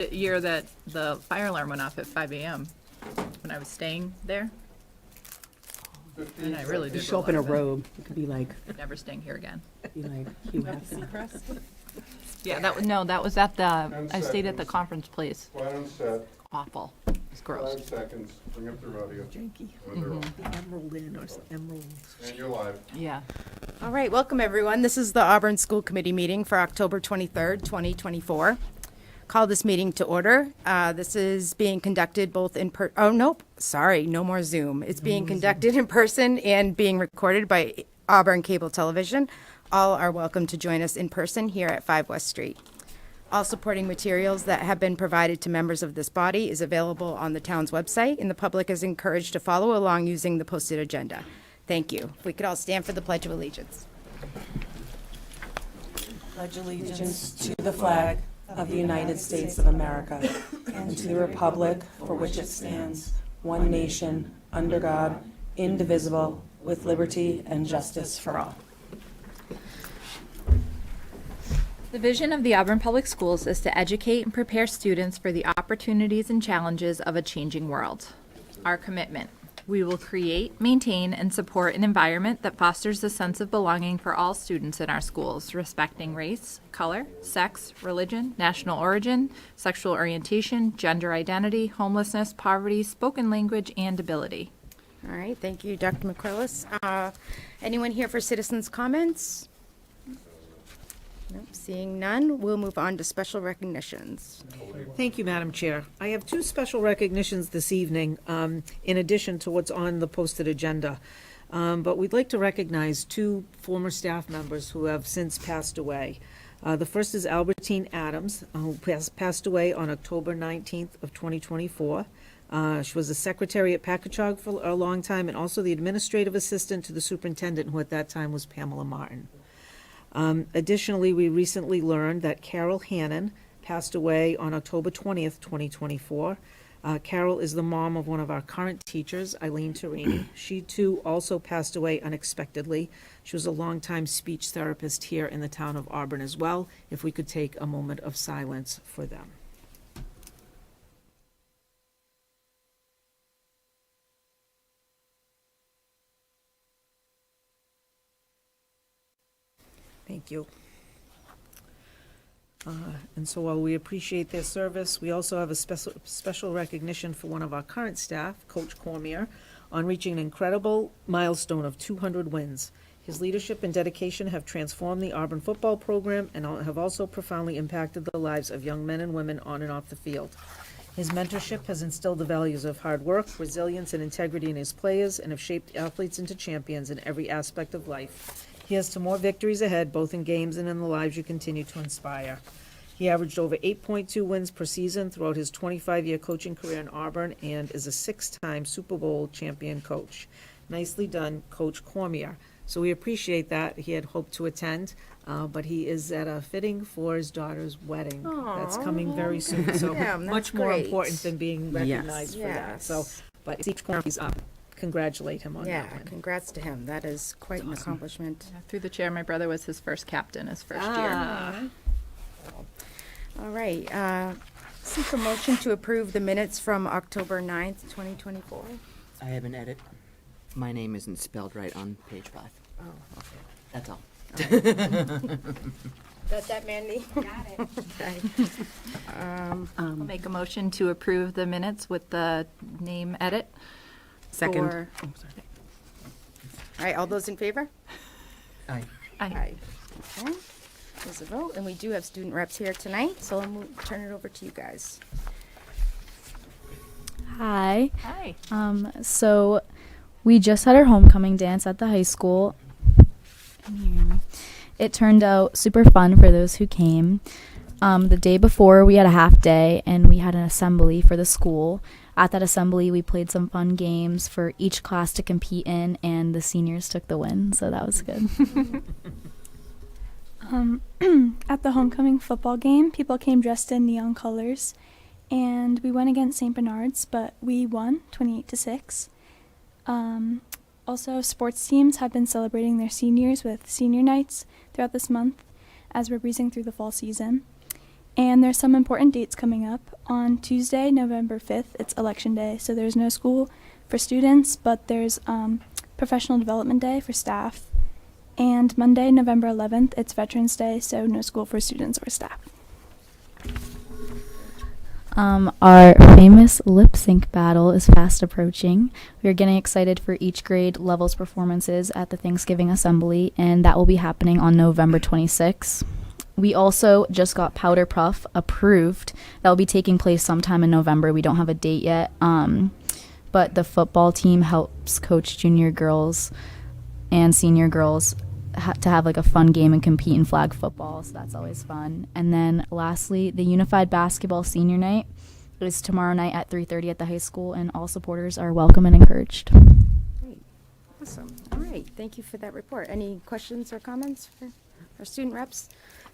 The year that the fire alarm went off at 5 a.m. when I was staying there. And I really You did. show up in a robe. It could be like, Never staying here again. Hugh Hefner. Yeah, that was at the, I stayed at the conference place. Quiet on set, Awful. It's gross. 5 seconds, bring up the rodeo. Janky. And Emerald Inn or some Emerald. you're live. Yeah. All right, welcome everyone. This is the Auburn School Committee meeting for October 23rd, 2024. Call this meeting to order. This is being conducted both no more Zoom. It's being conducted in person and being recorded by Auburn Cable Television. All are welcome to join us in person here at 5 West Street. All supporting materials that have been provided to members of this body is available on the town's website, and the public is encouraged to follow along using the posted agenda. Thank you. If we could all stand for the Pledge of Allegiance. Pledge allegiance to the flag of the United States of America and to the republic for which it stands, one nation, under God, indivisible, with liberty and justice for all. The vision of the Auburn Public Schools is to educate and prepare students for the opportunities and challenges of a changing world. Our commitment: we will create, maintain, and support an environment that fosters a sense of belonging for all students in our schools, respecting race, color, sex, religion, national origin, sexual orientation, gender identity, homelessness, poverty, spoken language, and ability. All right, thank you, Dr. McCrillis. Anyone here for citizens' comments? Nope, seeing none, we'll move on to special recognitions. Thank you, Madam Chair. I have two special recognitions this evening, in addition to what's on the posted agenda. But we'd like to recognize two former staff members who have since passed away. The first is Albertine Adams, who passed away on October 19th of 2024. She was a secretary at Packagug for a long time and also the administrative assistant to the superintendent, who at that time was Pamela Martin. Additionally, we recently learned that Carol Hannon passed away on October 20th, 2024. Carol is the mom of one of our current teachers, Eileen Torini. She, too, also passed away unexpectedly. She was a longtime speech therapist here in the town of Auburn as well. If we could take a moment of silence for them. Thank you. And so while we appreciate their service, we also have a special recognition for one of our current staff, Coach Cormier, on reaching an incredible milestone of 200 wins. His leadership and dedication have transformed the Auburn football program and have also profoundly impacted the lives of young men and women on and off the field. His mentorship has instilled the values of hard work, resilience, and integrity in his players and have shaped athletes into champions in every aspect of life. Here's to more victories ahead, both in games and in the lives you continue to inspire. He averaged over 8.2 wins per season throughout his 25-year coaching career in Auburn and is a 6-time Super Bowl champion coach. Nicely done, Coach Cormier. So we appreciate that. He had hoped to attend, but he is at a fitting for his daughter's wedding. That's coming very soon, so Yeah, that's much more great. important than being recognized for that. So, Yes. but each Cormier's up. Congratulate him on Yeah, that one. congrats to him. That is quite an accomplishment. Through the chair, my brother was his first captain his first year. Ah. All right, seek a motion to approve the minutes from October 9th, 2024. I have an edit. My name isn't spelled right on page 5. Oh, okay. That's all. Got that, Mandy? Got it. Okay. I'll make a motion to approve the minutes with the name edit. Second. for- All right, all those in favor? Aye. Aye. Okay, there's a vote, and we do have student reps here tonight, so I'll turn it over to you guys. Hi. Hi. So we just had our homecoming dance at the high school. Can you hear me? It turned out super fun for those who came. The day before, we had a half day and we had an assembly for the school. At that assembly, we played some fun games for each class to compete in, and the seniors took the win, so that was good. At the homecoming football game, people came dressed in neon colors, and we went against St. Bernard's, but we won 28-6. Also, sports teams have been celebrating their seniors with senior nights throughout this month as we're breezing through the fall season. And there's some important dates coming up. On Tuesday, November 5th, it's Election Day, so there's no school for students, but there's Professional Development Day for staff. And Monday, November 11th, it's Veterans Day, so no school for students or staff. Our famous lip sync battle is fast approaching. We are getting excited for each grade level's performances at the Thanksgiving Assembly, and that will be happening on November 26th. We also just got Powder Puff approved. That will be taking place sometime in November. We don't have a date yet, but the football team helps coach junior girls and senior girls to have like a fun game and compete in flag football, so that's always fun. And then lastly, the Unified Basketball Senior Night is tomorrow night at 3:30 at the high school, and all supporters are welcome and encouraged. Great. Awesome. All right. Thank you for that report. Any questions or comments for our student reps?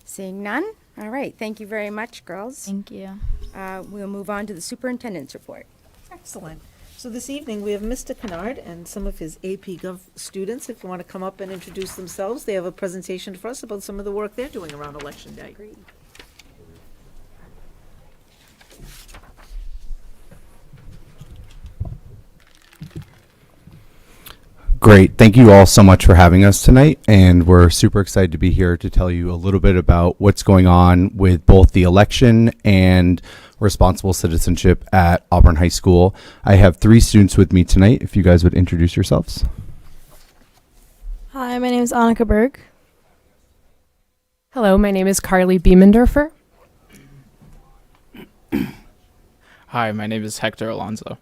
Seeing none. All right. Thank you very much, girls. Thank you. We'll move on to the superintendent's report. Excellent. So this evening, we have Mr. Kennard and some of his AP Gov students. If you want to come up and introduce themselves, they have a presentation for us about some of the work they're doing around Election Day. Great. Great. Thank you all so much for having us tonight. And we're super excited to be here to tell you a little bit about what's going on with both the election and responsible citizenship at Auburn High School. I have 3 students with me tonight. If you guys would introduce yourselves. Hi, my name is Annika Berg. Hello, my name is Carly Biemendorfer. Hi, my name is Hector Alonso.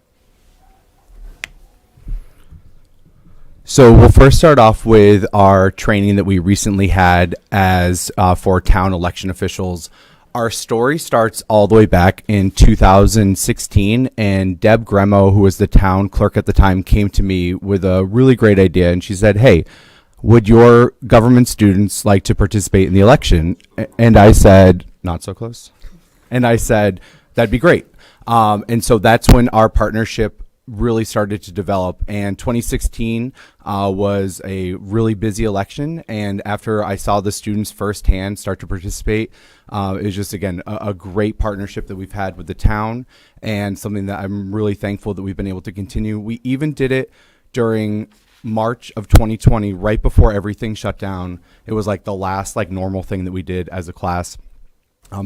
So we'll first start off with our training that we recently had as for town election officials. Our story starts all the way back in 2016, and Deb Gremo, who was the town clerk at the time, came to me with a really great idea, and she said, "Hey, would your government students like to participate in the election?" And I said, "Not so close." And I said, "That'd be great." And so that's when our partnership really started to develop, and 2016 was a really busy election, and after I saw the students firsthand start to participate, it was just, again, a great partnership that we've had with the town, and something that I'm really thankful that we've been able to continue. We even did it during March of 2020, right before everything shut down. It was like the last normal thing that we did as a class.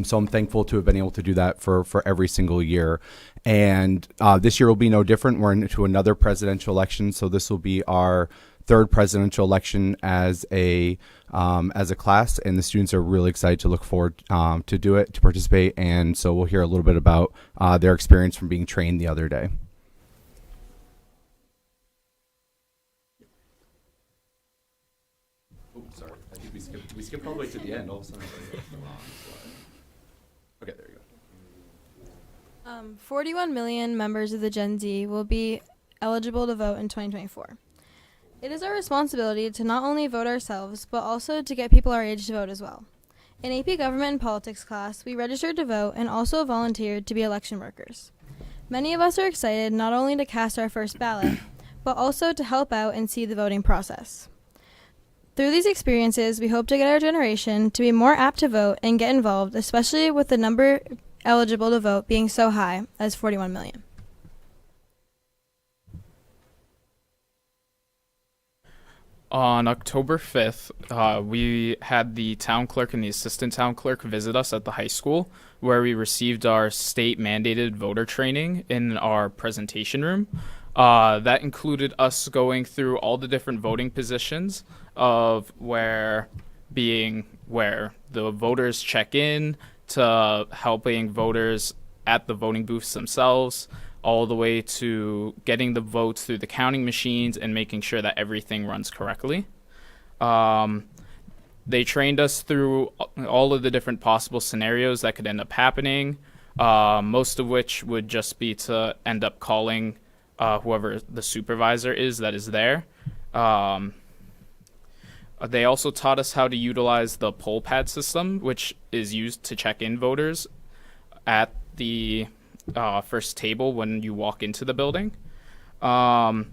So I'm thankful to have been able to do that for every single year. And this year will be no different. We're into another presidential election, so this will be our 3rd presidential election as a class, and the students are really excited to look forward to participate. And so we'll hear a little bit about their experience from being trained the other day. Oh, sorry, I think we skipped all the way to the end. All of a sudden, okay, there you go. 41 million members of the Gen Z will be eligible to vote in 2024. It is our responsibility to not only vote ourselves, but also to get people our age to vote as well. In AP Government and Politics class, we registered to vote and also volunteered to be election workers. Many of us are excited not only to cast our first ballot, but also to help out and see the voting process. Through these experiences, we hope to get our generation to be more apt to vote and get involved, especially with the number eligible to vote being so high as 41 million. On October 5th, we had the town clerk and the assistant town clerk visit us at the high school, where we received our state-mandated voter training in our presentation room. That included us going through all the different voting positions of where the voters check in, to helping voters at the voting booths themselves, all the way to getting the votes through the counting machines and making sure that everything runs correctly. They trained us through all of the different possible scenarios that could end up happening, most of which would just be to end up calling whoever the supervisor is that is there. They also taught us how to utilize the poll pad system, which is used to check in voters at the first table when you walk into the building. An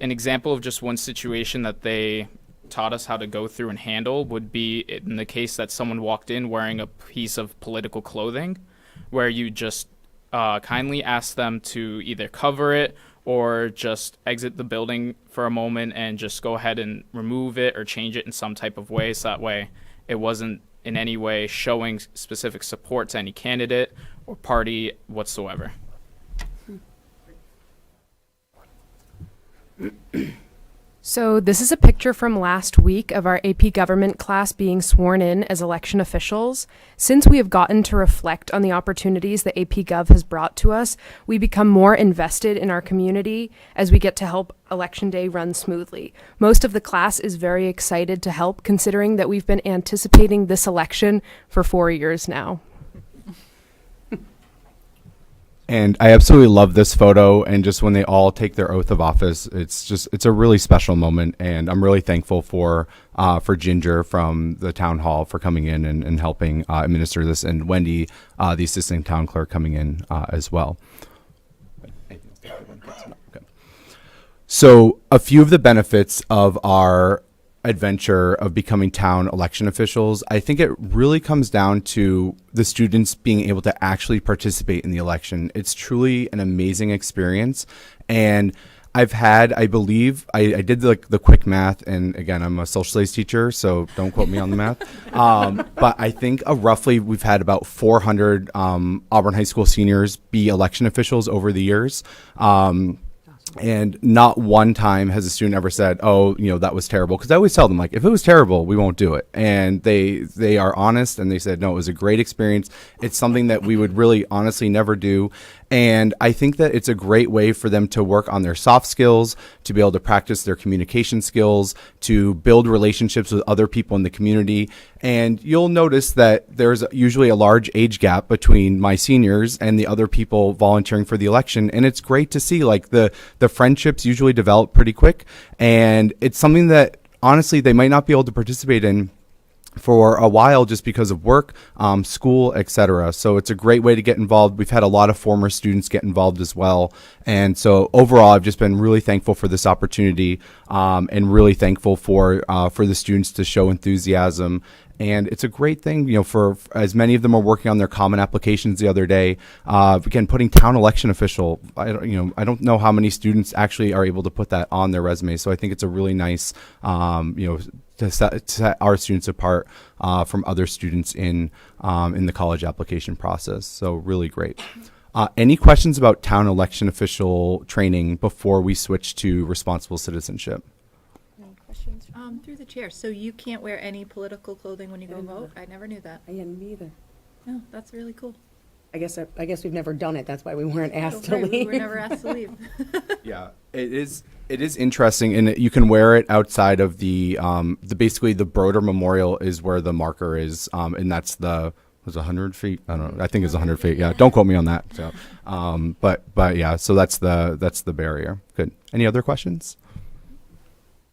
example of just one situation that they taught us how to go through and handle would be in the case that someone walked in wearing a piece of political clothing, where you just kindly ask them to either cover it or just exit the building for a moment and just go ahead and remove it or change it in some type of way, so that way it wasn't in any way showing specific support to any candidate or party whatsoever. So this is a picture from last week of our AP Government class being sworn in as election officials. Since we have gotten to reflect on the opportunities that AP Gov has brought to us, we become more invested in our community as we get to help Election Day run smoothly. Most of the class is very excited to help, considering that we've been anticipating this election for 4 years now. And I absolutely love this photo, and just when they all take their oath of office, it's a really special moment, and I'm really thankful for Ginger from the town hall for coming in and helping administer this, and Wendy, the assistant town clerk, coming in as well. Okay. So a few of the benefits of our adventure of becoming town election officials, I think it really comes down to the students being able to actually participate in the election. It's truly an amazing experience. And I've had, I believe, I did the quick math, and again, I'm a social studies teacher, so don't quote me on the math. But I think roughly we've had about 400 Auburn High School seniors be election officials over the years. And not one time has a student ever said, oh, that was terrible. Because I always tell them, like, if it was terrible, we won't do it. And they are honest, and they said, no, it was a great experience. It's something that we would really honestly never do. And I think that it's a great way for them to work on their soft skills, to be able to practice their communication skills, to build relationships with other people in the community. And you'll notice that there's usually a large age gap between my seniors and the other people volunteering for the election. And it's great to see, like, the friendships usually develop pretty quick. And it's something that honestly they might not be able to participate in for a while just because of work, school, etc. So it's a great way to get involved. We've had a lot of former students get involved as well. And so overall, I've just been really thankful for this opportunity, and really thankful for the students to show enthusiasm. And it's a great thing, for as many of them are working on their common applications the other day. Again, putting town election official, I don't know how many students actually are able to put that on their resume. So I think it's a really nice, to set our students apart from other students in the college application process. So really great. Any questions about town election official training before we switch to responsible citizenship? Through the chair, so you can't wear any political clothing when you go vote? I never knew that. I didn't either. No, that's really cool. I guess we've never done it. That's why we weren't asked to Right, leave. we were never asked to leave. Yeah, it is interesting, and you can wear it outside of the basically the Broder Memorial is where the marker is, and that's was 100 feet. I don't know. I think it's 100 feet. Yeah, don't quote me on that. So, but yeah, so that's the barrier. Good. Any other questions?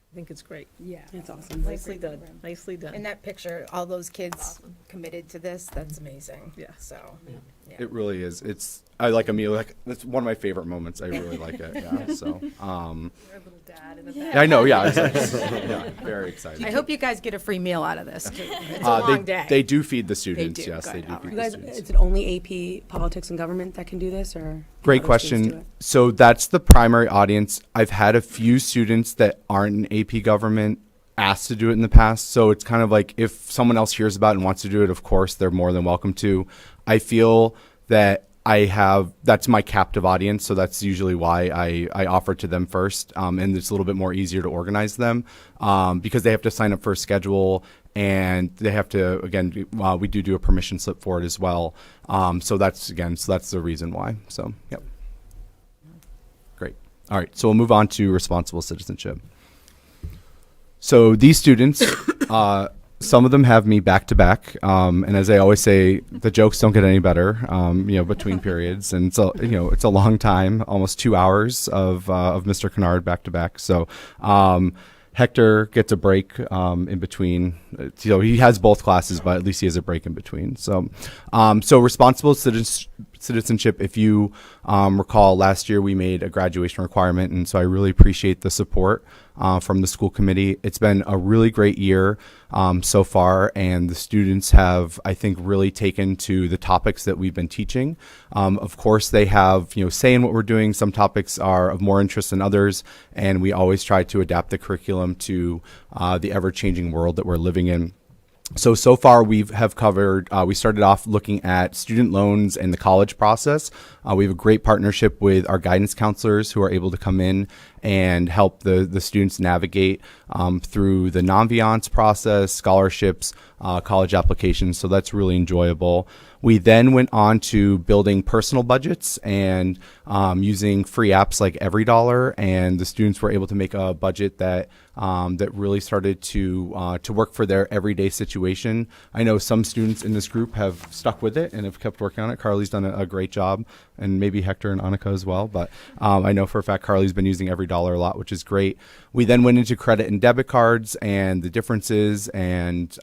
I think it's great. Yeah, it's awesome. Nicely done. Nicely In done. that picture, all those kids committed to this, that's amazing. Yeah. So, yeah. It really is. I like Amelia. That's one of my favorite moments. I really like it. Yeah. So, Your little dad in the back. yeah, I know. Yeah. Yeah. Very excited. I hope you guys get a free meal out of this. It's a long day. They do feed the students. do, Yes, good, they do all feed right. You the guys, students. is it only AP Politics and Government that can do this, or Great other students do question. it? So that's the primary audience. I've had a few students that aren't in AP government asked to do it in the past. So it's kind of like if someone else hears about it and wants to do it, of course, they're more than welcome to. I feel that that's my captive audience. So that's usually why I offer to them first. And it's a little bit more easier to organize them because they have to sign up for a schedule. And they have to, again, we do a permission slip for it as well. So that's the reason why. So, yep. Great. All right. So we'll move on to responsible citizenship. So these students, some of them have me back to back. And as I always say, the jokes don't get any better, between periods. And so, it's a long time, almost 2 hours of Mr. Kennard back to back. So, Hector gets a break in between. He has both classes, but at least he has a break in between. So, responsible citizenship. If you recall, last year we made a graduation requirement, and so I really appreciate the support from the school committee. It's been a really great year so far, and the students have, I think, really taken to the topics that we've been teaching. Of course, they have, say in what we're doing. Some topics are of more interest than others, and we always try to adapt the curriculum to the ever-changing world that we're living in. So far we have covered, we started off looking at student loans and the college process. We have a great partnership with our guidance counselors who are able to come in and help the students navigate through the non-Viance process, scholarships, college applications. So that's really enjoyable. We then went on to building personal budgets and using free apps like EveryDollar, and the students were able to make a budget that that really started to work for their everyday situation. I know some students in this group have stuck with it and have kept working on it. Carly's done a great job, and maybe Hector and Annika as well. But I know for a fact Carly's been using EveryDollar a lot, which is great. We then went into credit and debit cards and the differences, and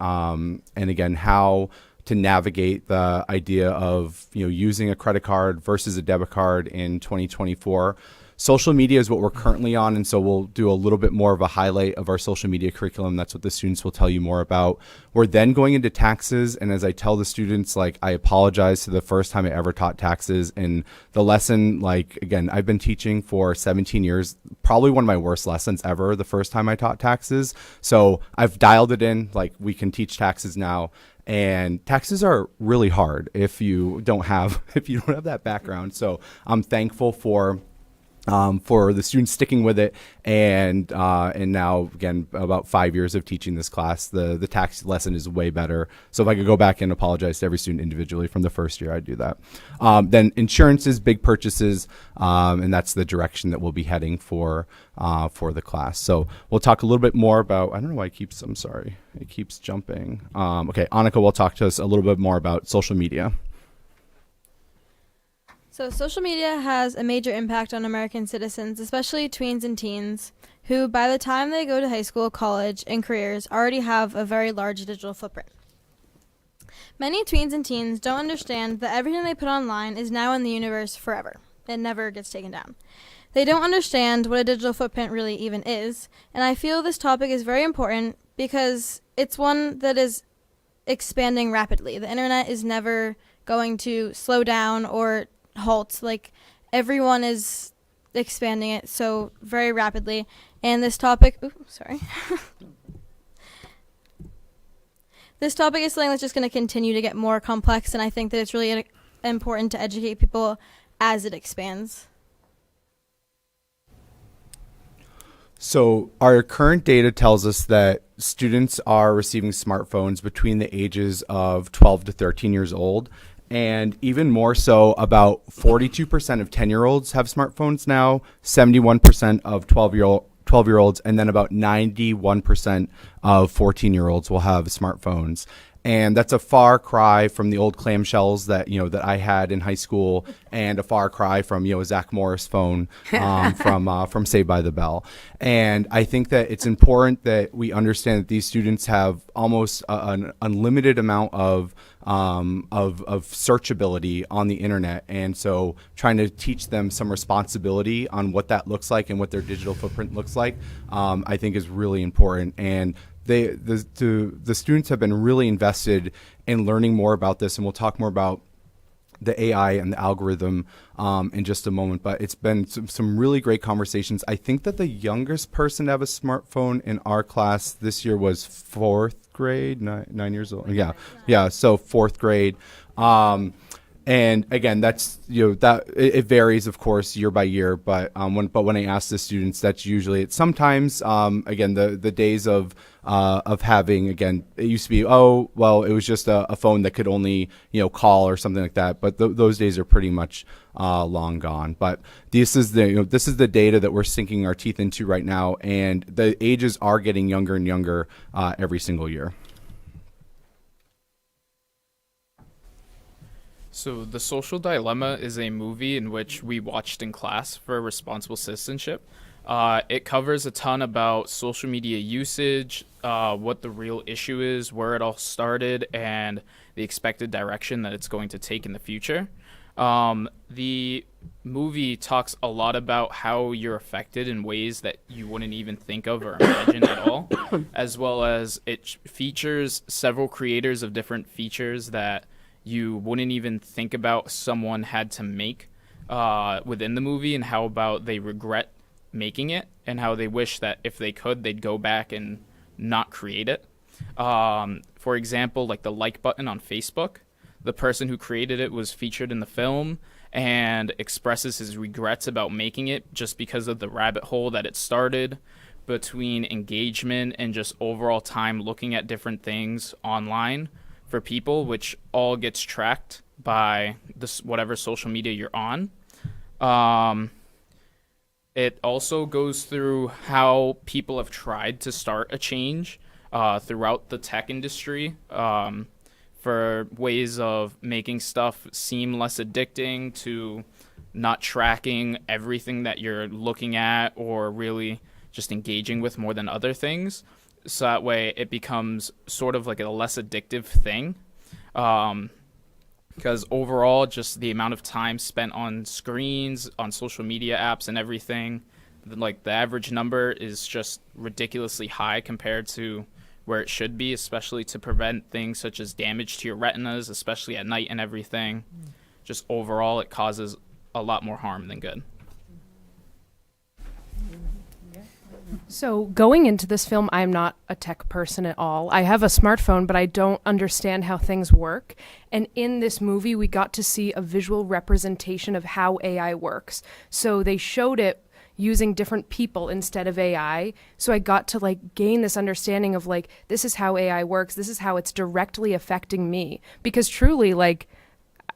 again how to navigate the idea of using a credit card versus a debit card in 2024. Social media is what we're currently on, and so we'll do a little bit more of a highlight of our social media curriculum. That's what the students will tell you more about. We're then going into taxes, and as I tell the students, I apologize to the first time I ever taught taxes, and the lesson, again, I've been teaching for 17 years, probably one of my worst lessons ever the first time I taught taxes. So I've dialed it in, we can teach taxes now. And taxes are really hard if you don't have that background. So I'm thankful for the students sticking with it, and now again about 5 years of teaching this class, the tax lesson is way better. So if I could go back and apologize to every student individually from the first year, I'd do that. Then insurances, big purchases, and that's the direction that we'll be heading for the class. So we'll talk a little bit more about, I don't know why I'm sorry, it keeps jumping. Okay, Annika will talk to us a little bit more about social media. So social media has a major impact on American citizens, especially tweens and teens, who by the time they go to high school, college, and careers already have a very large digital footprint. Many tweens and teens don't understand that everything they put online is now in the universe forever. It never gets taken down. They don't understand what a digital footprint really even is, and I feel this topic is very important because it's one that is expanding rapidly. The internet is never going to slow down or halt. Everyone is expanding it so very rapidly, and this topic this topic is something that's just going to continue to get more complex, and I think that it's really important to educate people as it expands. So our current data tells us that students are receiving smartphones between the ages of 12 to 13 years old. And even more so, about 42% of 10-year-olds have smartphones now, 71% of 12-year-olds, and then about 91% of 14-year-olds will have smartphones. And that's a far cry from the old clamshells that that I had in high school, and a far cry from a Zach Morris phone from Saved by the Bell. And I think that it's important that we understand that these students have almost an unlimited amount of searchability on the internet, and so trying to teach them some responsibility on what that looks like and what their digital footprint looks like, I think is really important. And the students have been really invested in learning more about this, and we'll talk more about the AI and the algorithm in just a moment. But it's been some really great conversations. I think that the youngest person to have a smartphone in our class this year was fourth grade, 9 years old. Yeah. So fourth grade. And again, that's that it varies, of course, year by year. But when I ask the students, that's usually it. Sometimes again, the days of having, again, it used to be, oh well, it was just a phone that could only call or something like that. But those days are pretty much long gone. But this is the data that we're sinking our teeth into right now, and the ages are getting younger and younger every single year. So The Social Dilemma is a movie in which we watched in class for responsible citizenship. It covers a ton about social media usage, what the real issue is, where it all started, and the expected direction that it's going to take in the future. The movie talks a lot about how you're affected in ways that you wouldn't even think of or imagine at all, as well as it features several creators of different features that you wouldn't even think about someone had to make within the movie, and how about they regret making it and how they wish that if they could, they'd go back and not create it. For example, like the like button on Facebook, the person who created it was featured in the film and expresses his regrets about making it just because of the rabbit hole that it started between engagement and just overall time looking at different things online for people, which all gets tracked by this whatever social media you're on. It also goes through how people have tried to start a change throughout the tech industry for ways of making stuff seem less addicting, to not tracking everything that you're looking at or really just engaging with more than other things. So that way it becomes sort of like a less addictive thing. Because overall, just the amount of time spent on screens, on social media apps and everything, like the average number is just ridiculously high compared to where it should be, especially to prevent things such as damage to your retinas, especially at night and everything. Just overall, it causes a lot more harm than good. So going into this film, I'm not a tech person at all. I have a smartphone, but I don't understand how things work. And in this movie, we got to see a visual representation of how AI works. So they showed it using different people instead of AI. So I got to like gain this understanding of like, this is how AI works. This is how it's directly affecting me. Because truly, like,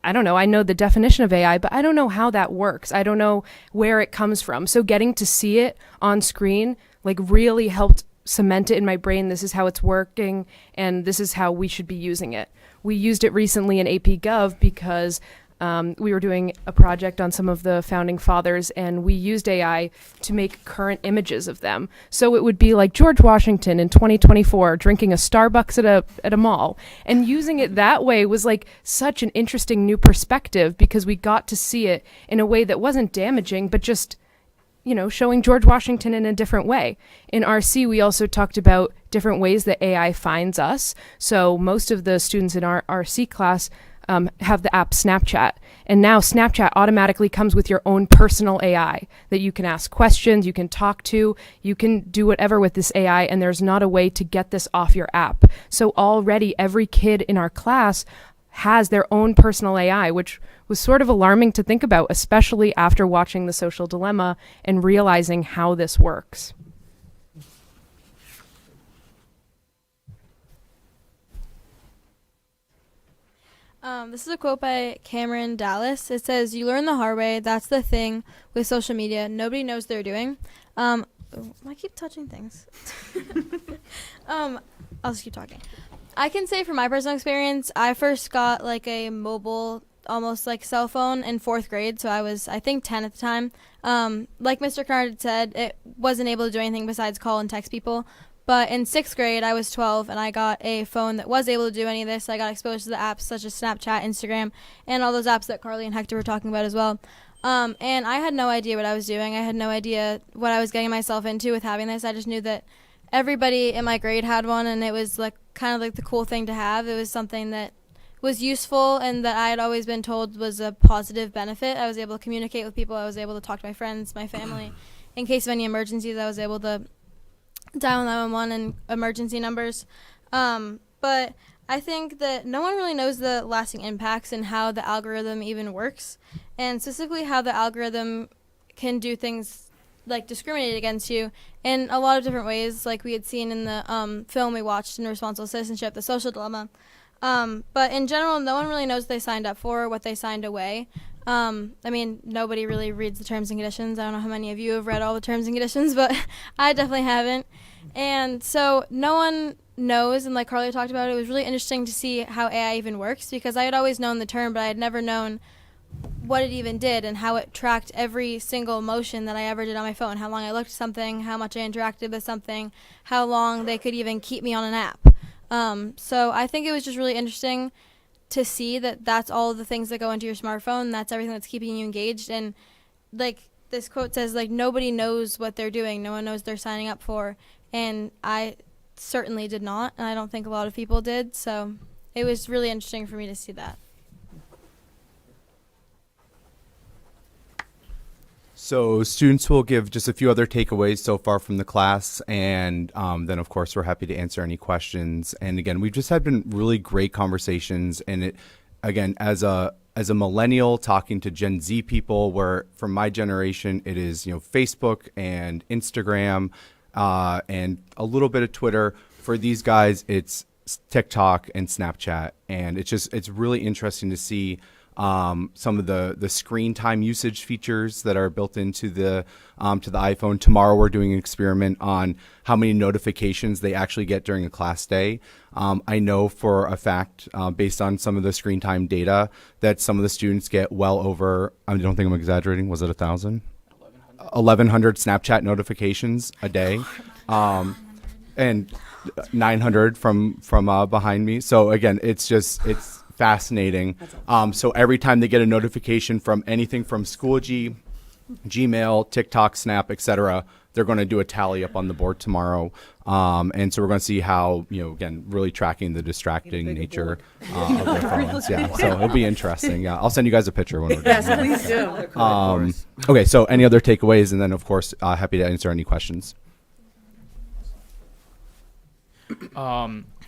I don't know, I know the definition of AI, but I don't know how that works. I don't know where it comes from. So getting to see it on screen, like, really helped cement it in my brain. This is how it's working, and this is how we should be using it. We used it recently in AP Gov because we were doing a project on some of the founding fathers, and we used AI to make current images of them. So it would be like George Washington in 2024 drinking a Starbucks at a mall. And using it that way was like such an interesting new perspective, because we got to see it in a way that wasn't damaging, but just, you know, showing George Washington in a different way. In RC, we also talked about different ways that AI finds us. So most of the students in our RC class have the app Snapchat. And now Snapchat automatically comes with your own personal AI that you can ask questions, you can talk to, you can do whatever with this AI, and there's not a way to get this off your app. So already every kid in our class has their own personal AI, which was sort of alarming to think about, especially after watching The Social Dilemma and realizing how this works. This is a quote by Cameron Dallas. It says, "You learn the hard way. That's the thing with social media. Nobody knows they're doing." I keep touching things. I'll just keep talking. I can say from my personal experience, I first got like a mobile, almost like cell phone in 4th grade. So I was, I think, 10 at the time. Like Mr. Kennard said, it wasn't able to do anything besides call and text people. But in 6th grade, I was 12, and I got a phone that was able to do any of this. I got exposed to the apps such as Snapchat, Instagram, and all those apps that Carly and Hector were talking about as well. And I had no idea what I was doing. I had no idea what I was getting myself into with having this. I just knew that everybody in my grade had one, and it was like kind of like the cool thing to have. It was something that was useful and that I had always been told was a positive benefit. I was able to communicate with people. I was able to talk to my friends, my family. In case of any emergencies, I was able to dial 911 and emergency numbers. But I think that no one really knows the lasting impacts and how the algorithm even works, and specifically how the algorithm can do things like discriminate against you in a lot of different ways, like we had seen in the film we watched in Responsible Citizenship, The Social Dilemma. But in general, no one really knows what they signed up for, what they signed away. I mean, nobody really reads the terms and conditions. I don't know how many of you have read all the terms and conditions, but I definitely haven't. And so no one knows, and like Carly talked about, it was really interesting to see how AI even works, because I had always known the term, but I had never known what it even did and how it tracked every single motion that I ever did on my phone, how long I looked at something, how much I interacted with something, how long they could even keep me on an app. So I think it was just really interesting to see that that's all the things that go into your smartphone. That's everything that's keeping you engaged. And like this quote says, like, nobody knows what they're doing. No one knows they're signing up for. And I certainly did not. And I don't think a lot of people did. So it was really interesting for me to see that. So students will give just a few other takeaways so far from the class, and then of course we're happy to answer any questions. And again, we've just had been really great conversations, and it, again, as a millennial talking to Gen Z people, where from my generation it is, you know, Facebook and Instagram and a little bit of Twitter. For these guys, it's TikTok and Snapchat, and it's really interesting to see some of the screen time usage features that are built into the iPhone. Tomorrow we're doing an experiment on how many notifications they actually get during a class day. I know for a fact, based on some of the screen time data, that some of the students get well over, I don't think I'm exaggerating, was it 1,000? 1,100 Snapchat notifications a day. And 900 from behind me. So again, it's fascinating. So every time they get a notification from anything from Schoology, Gmail, TikTok, Snap, etc., they're going to do a tally up on the board tomorrow. And so we're going to see how, you know, again, really tracking the distracting nature of their phones. Yeah, so it'll be interesting. Yeah, I'll send you guys a picture when we're done. Yes, please do. Okay, so any other takeaways? And then, of course, happy to answer any questions.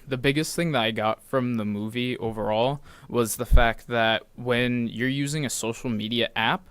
The biggest thing that I got from the movie overall was the fact that when you're using a social media app,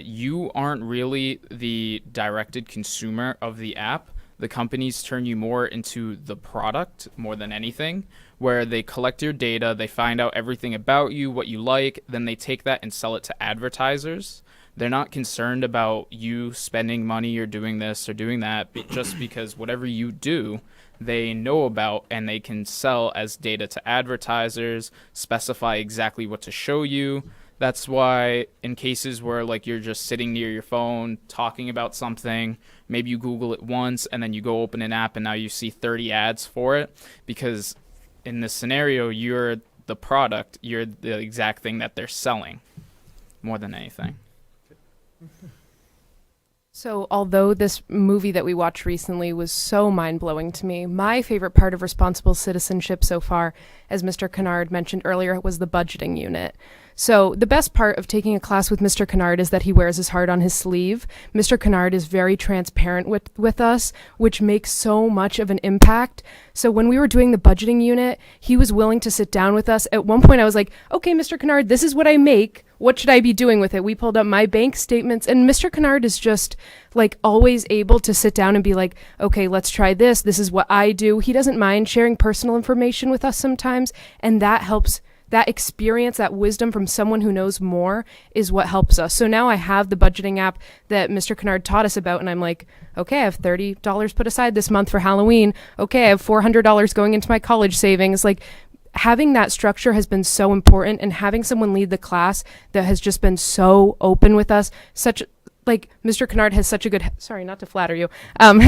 you aren't really the directed consumer of the app. The companies turn you more into the product more than anything, where they collect your data, they find out everything about you, what you like, then they take that and sell it to advertisers. They're not concerned about you spending money or doing this or doing that, just because whatever you do, they know about, and they can sell as data to advertisers, specify exactly what to show you. That's why in cases where like you're just sitting near your phone talking about something, maybe you Google it once and then you go open an app and now you see 30 ads for it, because in this scenario, you're the product, you're the exact thing that they're selling more than anything. So although this movie that we watched recently was so mind-blowing to me, my favorite part of responsible citizenship so far, as Mr. Kennard mentioned earlier, was the budgeting unit. So the best part of taking a class with Mr. Kennard is that he wears his heart on his sleeve. Mr. Kennard is very transparent with us, which makes so much of an impact. So when we were doing the budgeting unit, he was willing to sit down with us. At one point I was like, okay, Mr. Kennard, this is what I make. What should I be doing with it? We pulled up my bank statements, and Mr. Kennard is just like always able to sit down and be like, okay, let's try this. This is what I do. He doesn't mind sharing personal information with us sometimes, and that helps. That experience, that wisdom from someone who knows more is what helps us. So now I have the budgeting app that Mr. Kennard taught us about, and I'm like, okay, I have $30 put aside this month for Halloween. Okay, I have $400 going into my college savings. Like, having that structure has been so important, and having someone lead the class that has just been so open with us, like Mr. Kennard has such a good, sorry, not to flatter you, but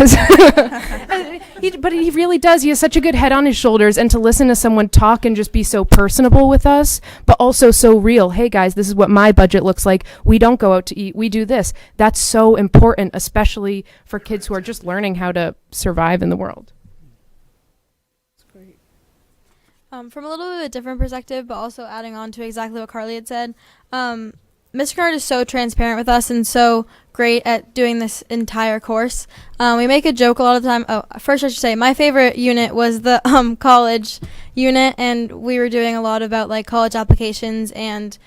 he really does. He has such a good head on his shoulders, and to listen to someone talk and just be so personable with us, but also so real. Hey guys, this is what my budget looks like. We don't go out to eat. We do this. That's so important, especially for kids who are just learning how to survive in the world. From a little bit of a different perspective, but also adding on to exactly what Carly had said, Mr. Kennard is so transparent with us and so great at doing this entire course. We make a joke a lot of the time. Oh, first I should say my favorite unit was the college unit, and we were doing a lot about like college applications and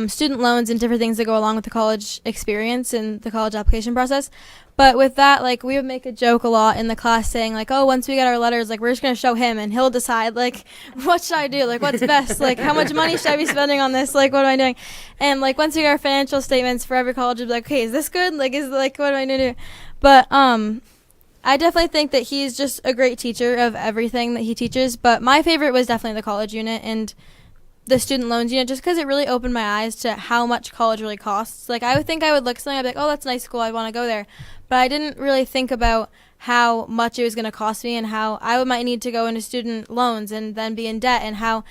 student loans and different things that go along with the college experience and the college application process. But with that, like, we would make a joke a lot in the class saying, like, oh, once we get our letters, like, we're just going to show him and he'll decide, like, what should I do? Like, what's best? Like, how much money should I be spending on this? Like, what am I doing? And, like, once we get our financial statements for every college, we'd be like, okay, is this good? Like, what am I going to do? But I definitely think that he's just a great teacher of everything that he teaches. But my favorite was definitely the college unit and the student loans unit, just because it really opened my eyes to how much college really costs. Like, I would think I would look at something, I'd be like, oh, that's a nice school, I want to go there. But I didn't really think about how much it was going to cost me and how I might need to go into student loans and then be in debt, and how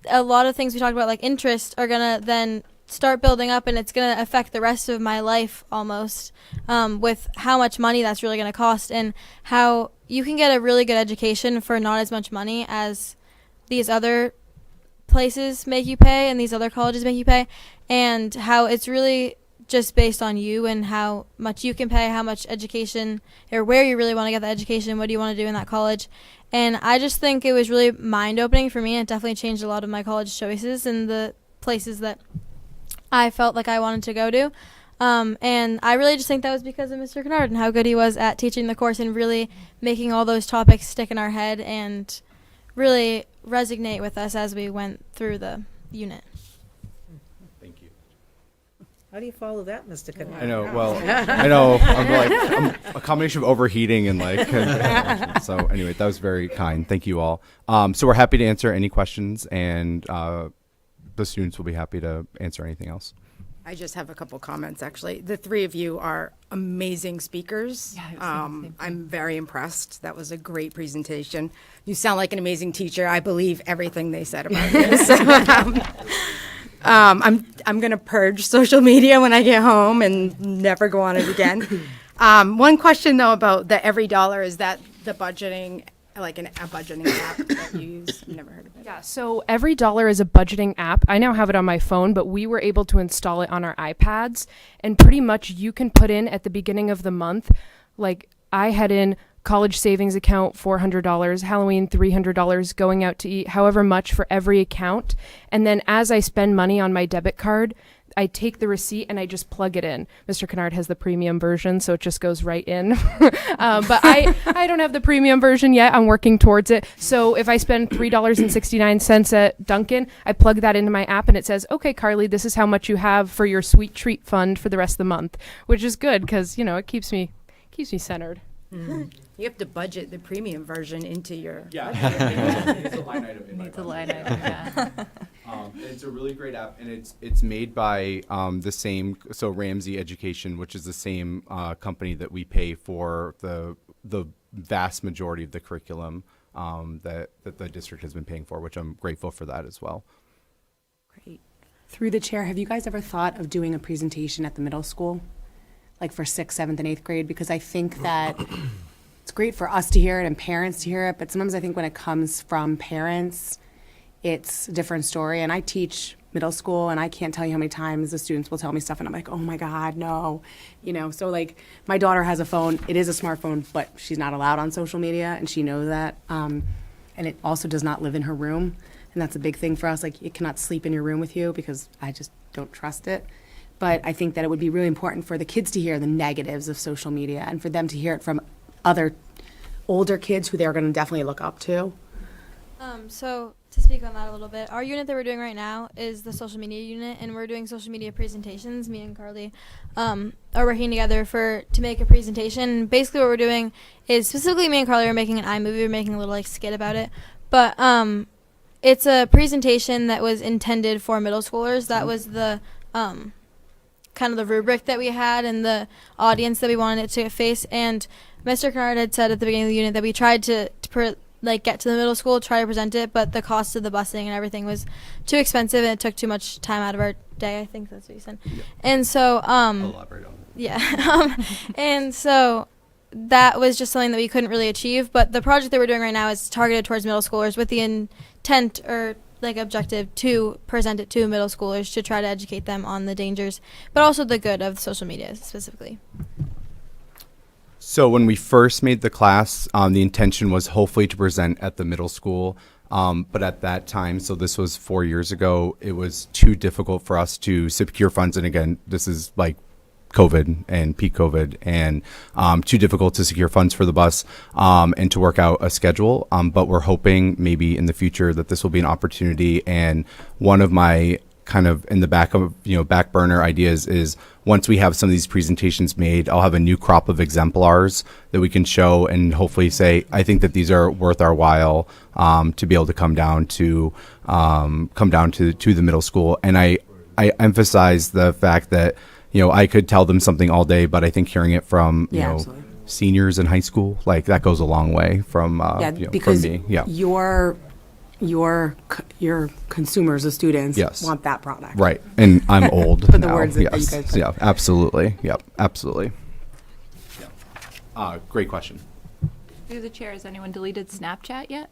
a lot of things we talked about, like interest, are gonna then start building up, and it's gonna affect the rest of my life almost, with how much money that's really gonna cost, and how you can get a really good education for not as much money as these other places make you pay and these other colleges make you pay, and how it's really just based on you and how much you can pay, how much education, or where you really want to get the education, what do you want to do in that college. And I just think it was really mind-opening for me, and it definitely changed a lot of my college choices and the places that I felt like I wanted to go to. And I really just think that was because of Mr. Kennard and how good he was at teaching the course and really making all those topics stick in our head and really resonate with us as we went through the unit. Thank you. How do you follow that, Mr. Kennard? I know. Well, I know. I'm a combination of overheating and so anyway, that was very kind. Thank you all. So we're happy to answer any questions, and the students will be happy to answer anything else. I just have a couple comments, actually. The three of you are amazing speakers. Yeah, I was thinking the same thing. I'm very impressed. That was a great presentation. You sound like an amazing teacher. I believe everything they said about you. So, I'm going to purge social media when I get home and never go on it again. One question, though, about the Every Dollar, is that the budgeting, like a budgeting app that you use? Never heard of it. Yeah, so Every Dollar is a budgeting app. I now have it on my phone, but we were able to install it on our iPads. And pretty much you can put in at the beginning of the month, like I had in college savings account $400, Halloween $300, going out to eat, however much for every account. And then as I spend money on my debit card, I take the receipt and I just plug it in. Mr. Kennard has the premium version, so it just goes right in. But I don't have the premium version yet. I'm working towards it. So if I spend $3.69 at Dunkin', I plug that into my app and it says, okay, Carly, this is how much you have for your sweet treat fund for the rest of the month, which is good because, it keeps me centered. You have to budget the premium version into your budget. It's a line item in my Needs a budget. line item, yeah. It's a really great app, and it's made by the same, so Ramsey Education, which is the same company that we pay for the vast majority of the curriculum that the district has been paying for, which I'm grateful for that as well. Great. Through the chair, have you guys ever thought of doing a presentation at the middle school, like for 6th, 7th, and 8th grade? Because I think that it's great for us to hear it and parents to hear it, but sometimes I think when it comes from parents, it's a different story. And I teach middle school, and I can't tell you how many times the students will tell me stuff, and I'm like, oh my God, no. So like my daughter has a phone. It is a smartphone, but she's not allowed on social media, and she knows that. And it also does not live in her room. And that's a big thing for us. Like, it cannot sleep in your room with you because I just don't trust it. But I think that it would be really important for the kids to hear the negatives of social media and for them to hear it from other older kids who they're going to definitely look up to. So to speak on that a little bit, our unit that we're doing right now is the social media unit, and we're doing social media presentations. Me and Carly are working together to make a presentation. Basically what we're doing is, specifically me and Carly are making an iMovie. We're making a little skit about it. But it's a presentation that was intended for middle schoolers. That was the kind of the rubric that we had and the audience that we wanted it to face. And Mr. Kennard had said at the beginning of the unit that we tried to get to the middle school, try to present it, but the cost of the busing and everything was too expensive and it took too much time out of our day. I think that's what you said. Yeah. And so, I'll elaborate on it. Yeah. And so that was just something that we couldn't really achieve. But the project that we're doing right now is targeted towards middle schoolers with the intent or objective to present it to middle schoolers to try to educate them on the dangers, but also the good of social media specifically. So when we first made the class, the intention was hopefully to present at the middle school. But at that time, so this was 4 years ago, it was too difficult for us to secure funds. And again, this is like COVID and peak COVID, and too difficult to secure funds for the bus and to work out a schedule. But we're hoping maybe in the future that this will be an opportunity. And one of my kind of in the back burner ideas is, once we have some of these presentations made, I'll have a new crop of exemplars that we can show and hopefully say, I think that these are worth our while to be able to come down to the middle school. And I emphasize the fact that I could tell them something all day, but I think hearing it from Absolutely. Seniors in high school, like that goes a long way from because from me. Yeah. your consumers, the students, Yes. want that product. Right. And I'm old But the now. words that you yes. guys put. Yeah, absolutely. Yep, absolutely. Great question. Through the chair, has anyone deleted Snapchat yet?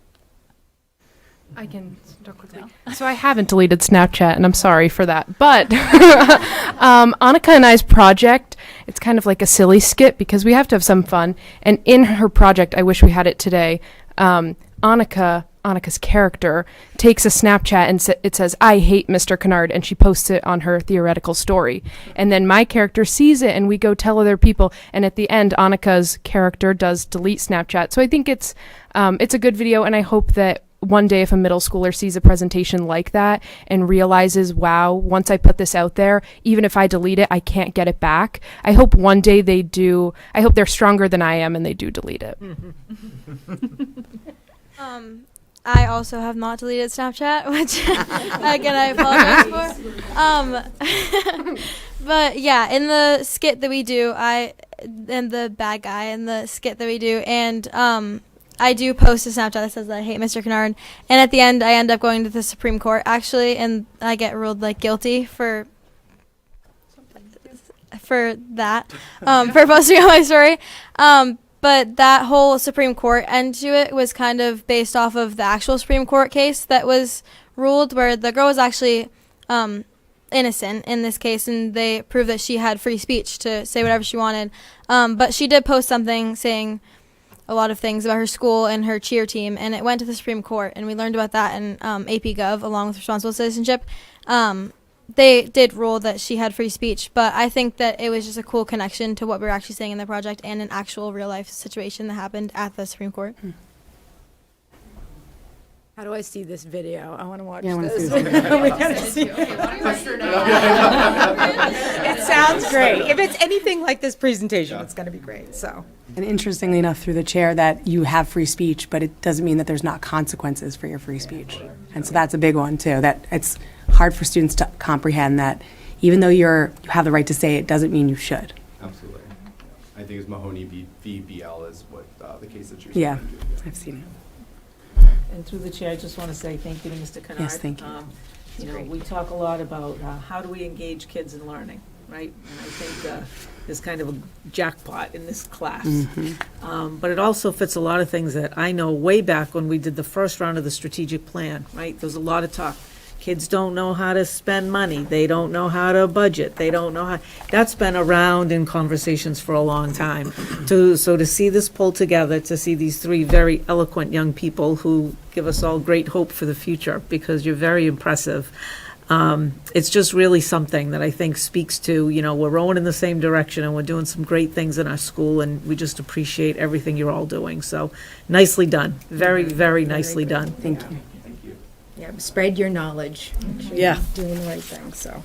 I can talk quickly. So I haven't deleted Snapchat, and I'm sorry for that. But Annika and I's project, it's kind of like a silly skit because we have to have some fun. And in her project, I wish we had it today, Annika's character takes a Snapchat and it says, "I hate Mr. Kennard," and she posts it on her theoretical story. And then my character sees it and we go tell other people. And at the end, Annika's character does delete Snapchat. So I think it's a good video, and I hope that one day if a middle schooler sees a presentation like that and realizes, wow, once I put this out there, even if I delete it, I can't get it back. I hope one day they do. I hope they're stronger than I am and they do delete it. I also have not deleted Snapchat, which again I apologize for. But yeah, in the skit that we do, I am the bad guy in the skit that we do, and I do post a Snapchat that says that I hate Mr. Kennard, and at the end I end up going to the Supreme Court actually, and I get ruled like guilty for that, for posting on my story. But that whole Supreme Court end to it was kind of based off of the actual Supreme Court case that was ruled, where the girl was actually innocent in this case, and they proved that she had free speech to say whatever she wanted. But she did post something saying a lot of things about her school and her cheer team, and it went to the Supreme Court, and we learned about that in AP Gov along with responsible citizenship. They did rule that she had free speech, but I think that it was just a cool connection to what we were actually saying in the project and an actual real life situation that happened at the Supreme Court. How do I see this video? I want to watch Yeah, I wanna this. see this video. We gotta see. It sounds great. If it's anything like this presentation, it's going to be great. So. And interestingly enough, through the chair, that you have free speech, but it doesn't mean that there's not consequences for your free speech. And so that's a big one too, that it's hard for students to comprehend that even though you have the right to say it, doesn't mean you should. Absolutely. I think it's Mahoney v. BL is what the case that you're Yeah, speaking to. I've seen it. And through the chair, I just want to say thank you to Mr. Kennard. Yes, thank you. You know, we talk a lot about how do we engage kids in learning, right? And I think there's kind of a jackpot in this class. But it also fits a lot of things that I know way back when we did the first round of the strategic plan, right? There's a lot of talk. Kids don't know how to spend money. They don't know how to budget. They don't know how. That's been around in conversations for a long time. So to see this pulled together, to see these three very eloquent young people who give us all great hope for the future, because you're very impressive. It's just really something that I think speaks to, you know, we're rowing in the same direction and we're doing some great things in our school, and we just appreciate everything you're all doing. So nicely done. Very, very nicely done. Thank you. Yeah, spread your knowledge. Make sure Yeah. you're doing the right thing. So.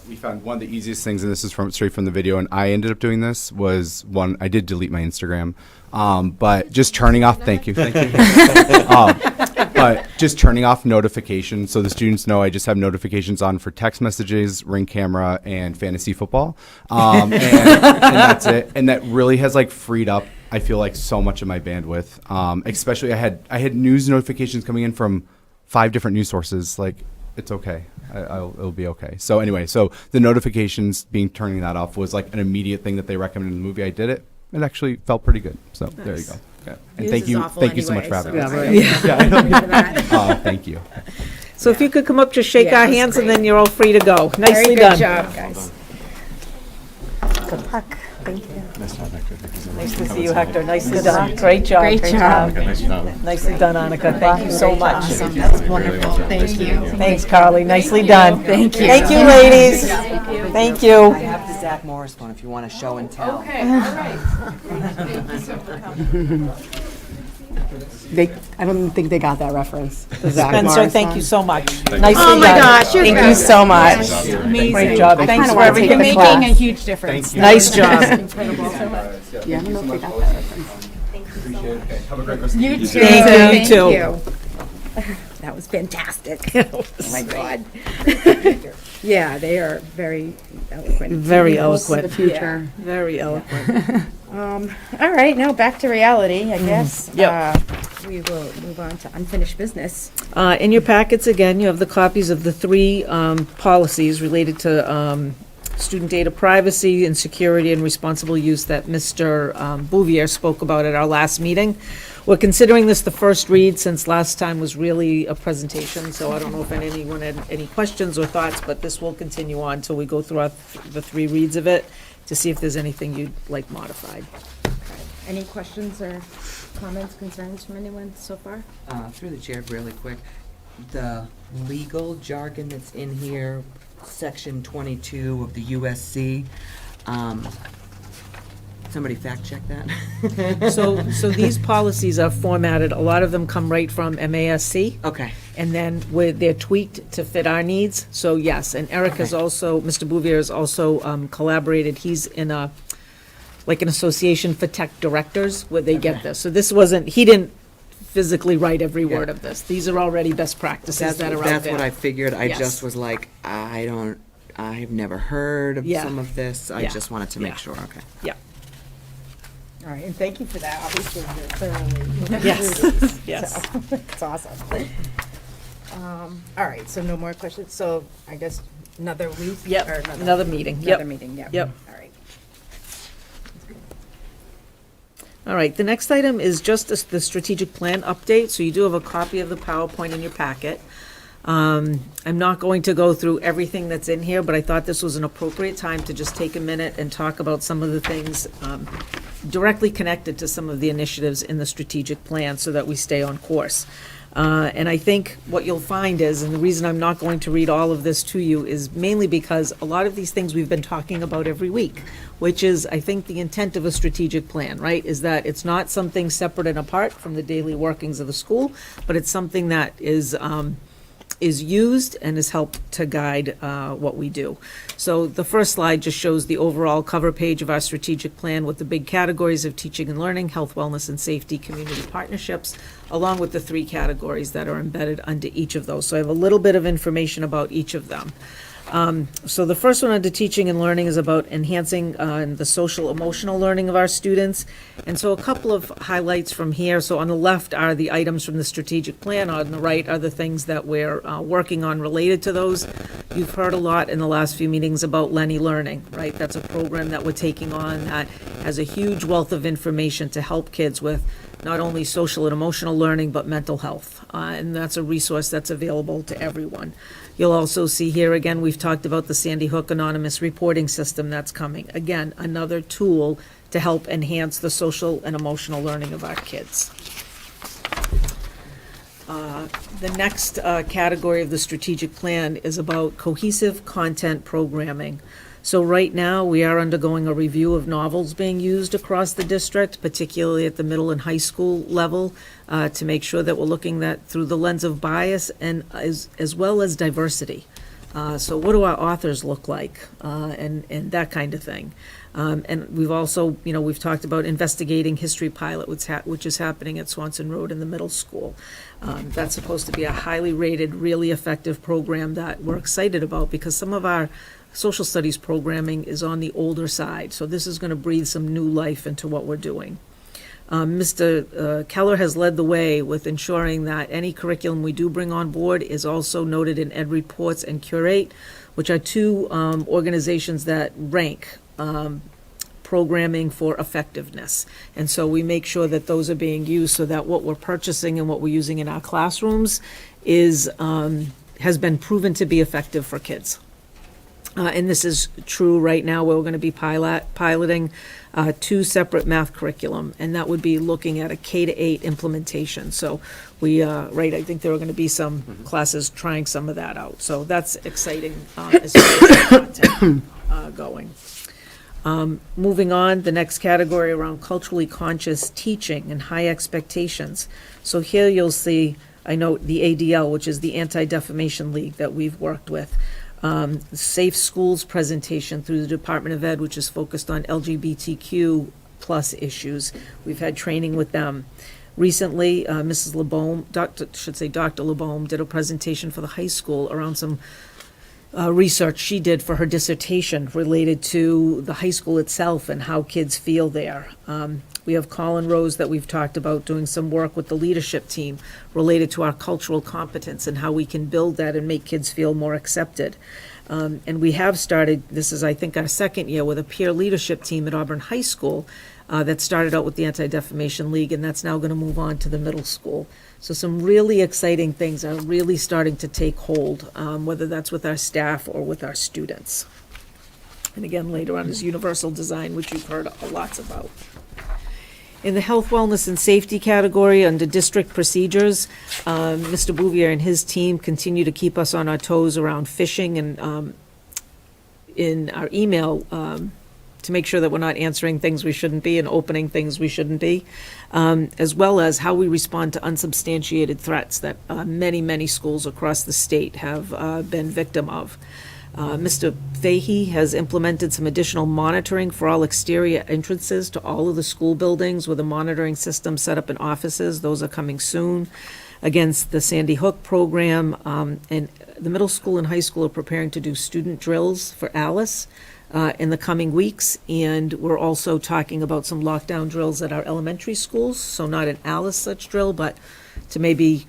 We found one of the easiest things, and this is straight from the video, and I ended up doing this, was one, I did delete my Instagram, but just turning off, thank you. But just turning off notifications, so the students know I just have notifications on for text messages, Ring Camera, and fantasy football, and that's it. And that really has like freed up, I feel like, so much of my bandwidth. Especially I had news notifications coming in from 5 different news sources. Like, it's okay. It'll be okay. So anyway, so the notifications, turning that off was like an immediate thing that they recommended in the movie. I did it. It actually felt pretty good. So there you go. Okay. And News thank is you awful so much anyway, for having so us. Yeah. Thank you. So if you could come up, just shake Yeah, our it was hands, and great. then you're all free to go. Very Nicely good done. job, guys. Good luck. Thank you. Nice to see you, Hector. Nicely done. Great job. Great job. Nicely done, Annika. Thank you so much. Awesome. That's wonderful. Thank you. Thanks, Carly. Nicely done. Thank you. Thank you, ladies. Thank you. I have the Zach Morris one if you want to show and tell. Okay, all right. I don't think they got that reference. the Zach Spencer, Morris thank song. you so much. Nicely Oh my done. gosh, you're Thank you fabulous. so much. Amazing. Great job. I Thanks kinda for wanna everything. take You're the making a class. huge difference. Nice job. Yeah, I don't know if they got that reference. Have a great rest You too. Thank you, you you. That was fantastic. Oh my God. Yeah, they are very eloquent. Very Videos eloquent. for the future. Very eloquent. All right, now back to reality, I guess. Yep. we will move on to unfinished business. In your packets, again, you have the copies of the three policies related to student data privacy and security and responsible use that Mr. Bouvier spoke about at our last meeting. We're considering this the first read since last time was really a presentation, so I don't know if anyone had any questions or thoughts, but this will continue on until we go through the three reads of it to see if there's anything you'd like modified. Any questions or comments, concerns from anyone so far? Through the chair, really quick, the legal jargon that's in here, section 22 of the USC, somebody fact check that? So these policies are formatted, a lot of them come right from MASC. Okay. And then they're tweaked to fit our needs. So yes, and Eric has also, Mr. Bouvier has also collaborated. He's in an association for tech directors where they get this. So this wasn't, he didn't physically write every word of this. These are already best practices that are out there. That's what I figured. I Yes. just was like, I've never heard of some of this. I just wanted to make sure, okay. Yeah. All right, and thank you for that. Obviously, you're thoroughly Yes. through these, Yes. so it's awesome. All right, so no more questions. So I guess another week? Yep, or another meeting. Another Yep. meeting, yep. Yep. All right. All right, the next item is just the strategic plan update. So you do have a copy of the PowerPoint in your packet. I'm not going to go through everything that's in here, but I thought this was an appropriate time to just take a minute and talk about some of the things directly connected to some of the initiatives in the strategic plan so that we stay on course. And I think what you'll find is, and the reason I'm not going to read all of this to you is mainly because a lot of these things we've been talking about every week, which is, I think, the intent of a strategic plan, right? Is that it's not something separate and apart from the daily workings of the school, but it's something that is used and has helped to guide what we do. So the first slide just shows the overall cover page of our strategic plan with the big categories of teaching and learning, health, wellness, and safety, community partnerships, along with the three categories that are embedded under each of those. So I have a little bit of information about each of them. So the first one under teaching and learning is about enhancing the social emotional learning of our students. And so a couple of highlights from here. So on the left are the items from the strategic plan. On the right are the things that we're working on related to those. You've heard a lot in the last few meetings about Lenny Learning, right? That's a program that we're taking on that has a huge wealth of information to help kids with not only social and emotional learning, but mental health. And that's a resource that's available to everyone. You'll also see here, again, we've talked about the Sandy Hook Anonymous Reporting System that's coming. Again, another tool to help enhance the social and emotional learning of our kids. The next category of the strategic plan is about cohesive content programming. So right now, we are undergoing a review of novels being used across the district, particularly at the middle and high school level, to make sure that we're looking at through the lens of bias and as well as diversity. So what do our authors look like, and that kind of thing. And we've also, we've talked about investigating History Pilot, which is happening at Swanson Road in the middle school. That's supposed to be a highly rated, really effective program that we're excited about because some of our social studies programming is on the older side. So this is going to breathe some new life into what we're doing. Mr. Keller has led the way with ensuring that any curriculum we do bring on board is also noted in Ed Reports and Curate, which are two organizations that rank programming for effectiveness. And so we make sure that those are being used so that what we're purchasing and what we're using in our classrooms is has been proven to be effective for kids. And this is true right now where we're going to be piloting two separate math curriculum, and that would be looking at a K-8 implementation. So we, I think there are going to be some classes trying some of that out. So that's exciting as far as the content going. Moving on, the next category around culturally conscious teaching and high expectations. So here you'll see, I note the ADL, which is the Anti-Defamation League that we've worked with. Safe Schools presentation through the Department of Ed, which is focused on LGBTQ plus issues. We've had training with them. Recently, Mrs. LeBaume, Dr. LeBaume, did a presentation for the high school around some research she did for her dissertation related to the high school itself and how kids feel there. We have Colin Rose that we've talked about doing some work with the leadership team related to our cultural competence and how we can build that and make kids feel more accepted. And we have started, this is I think our second year, with a peer leadership team at Auburn High School that started out with the Anti-Defamation League, and that's now going to move on to the middle school. So some really exciting things are really starting to take hold, whether that's with our staff or with our students. And again, later on is universal design, which you've heard lots about. In the health, wellness, and safety category, under district procedures, Mr. Bouvier and his team continue to keep us on our toes around phishing and in our email to make sure that we're not answering things we shouldn't be and opening things we shouldn't be, as well as how we respond to unsubstantiated threats that many schools across the state have been victim of. Mr. Fahey has implemented some additional monitoring for all exterior entrances to all of the school buildings with a monitoring system set up in offices. Those are coming soon. Against the Sandy Hook program, and the middle school and high school are preparing to do student drills for Alice in the coming weeks. And we're also talking about some lockdown drills at our elementary schools. So not an Alice such drill, but to maybe,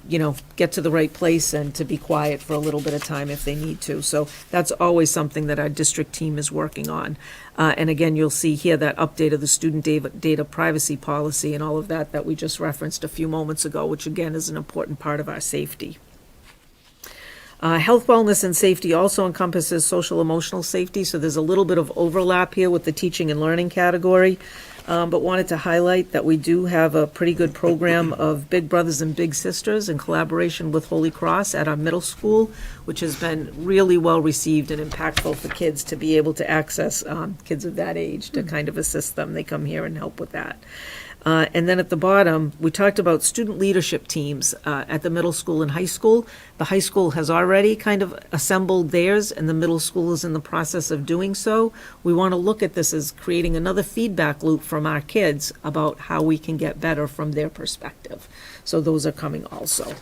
get to the right place and to be quiet for a little bit of time if they need to. So that's always something that our district team is working on. And again, you'll see here that update of the student data privacy policy and all of that we just referenced a few moments ago, which again is an important part of our safety. Health, wellness, and safety also encompasses social emotional safety, so there's a little bit of overlap here with the teaching and learning category. But wanted to highlight that we do have a pretty good program of Big Brothers and Big Sisters in collaboration with Holy Cross at our middle school, which has been really well received and impactful for kids to be able to access kids of that age to kind of assist them. They come here and help with that. And then at the bottom, we talked about student leadership teams at the middle school and high school. The high school has already kind of assembled theirs, and the middle school is in the process of doing so. We want to look at this as creating another feedback loop from our kids about how we can get better from their perspective. So those are coming also.